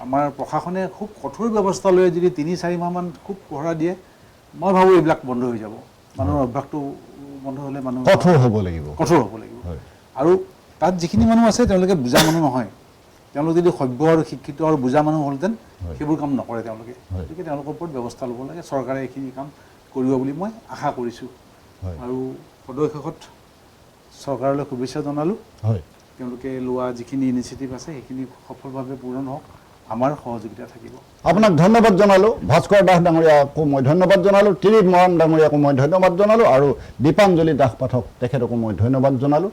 আমাৰ প্ৰশাসনে খুব কঠোৰ ব্যৱস্থা লৈ যদি 3-4 মাহমান খুব পহৰা দিয়ে, মই ভাবোঁ এইবিলাক বন্ধ হৈ যাব। মানুহৰ অভ্যাসটো বন্ধ হ'লে মানুহ কঠোৰ হ'ব লাগিব। আৰু তাত যিখিনি মানুহ আছে তেওঁলোকে বুজা মানুহ নহয়। তেওঁলোক যদি সভ্য আৰু শিক্ষিত আৰু বুজা মানুহ হ'লহেঁতেন সেইবোৰ কাম নকৰে তেওঁলোকে। গতিকে তেওঁলোকৰ ওপৰত ব্যৱস্থা ল'ব লাগে, চৰকাৰে এইখিনি কাম কৰিব বুলি মই আশা কৰিছোঁ। আৰু পদক্ষেপত চৰকাৰলৈ শুভেচ্ছা জনালোঁ। তেওঁলোকে লোৱা যিখিনি ইনিচিয়েটিভ আছে সেইখিনি সফলভাৱে পূৰণ হওক, আমাৰ সহযোগিতা থাকিব। আপোনাক ধন্যবাদ জনালোঁ। ভাস্কৰ দাস ডাঙৰীয়াকো মই ধন্যবাদ জনালোঁ, ত্ৰিদীপ মৰাণ ডাঙৰীয়াকো মই ধন্যবাদ জনালোঁ, আৰু দীপাঞ্জলি দাস পাঠক তেখেতকো মই ধন্যবাদ জনালোঁ।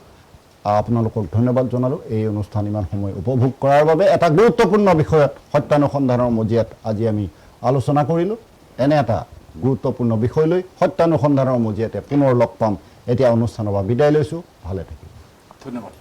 আপোনালোকক ধন্যবাদ জনালোঁ এই অনুষ্ঠান ইমান সময় উপভোগ কৰাৰ বাবে। এটা গুৰুত্বপূৰ্ণ বিষয়ত সত্যানুসন্ধানৰ মজিয়াত আজি আমি আলোচনা কৰিলোঁ। এনে এটা গুৰুত্বপূৰ্ণ বিষয় লৈ সত্যানুসন্ধানৰ মজিয়াতে পুনৰ লগ পাম। এতিয়া অনুষ্ঠানৰ পৰা বিদায় লৈছোঁ, ভালে থাকিব। ধন্যবাদ।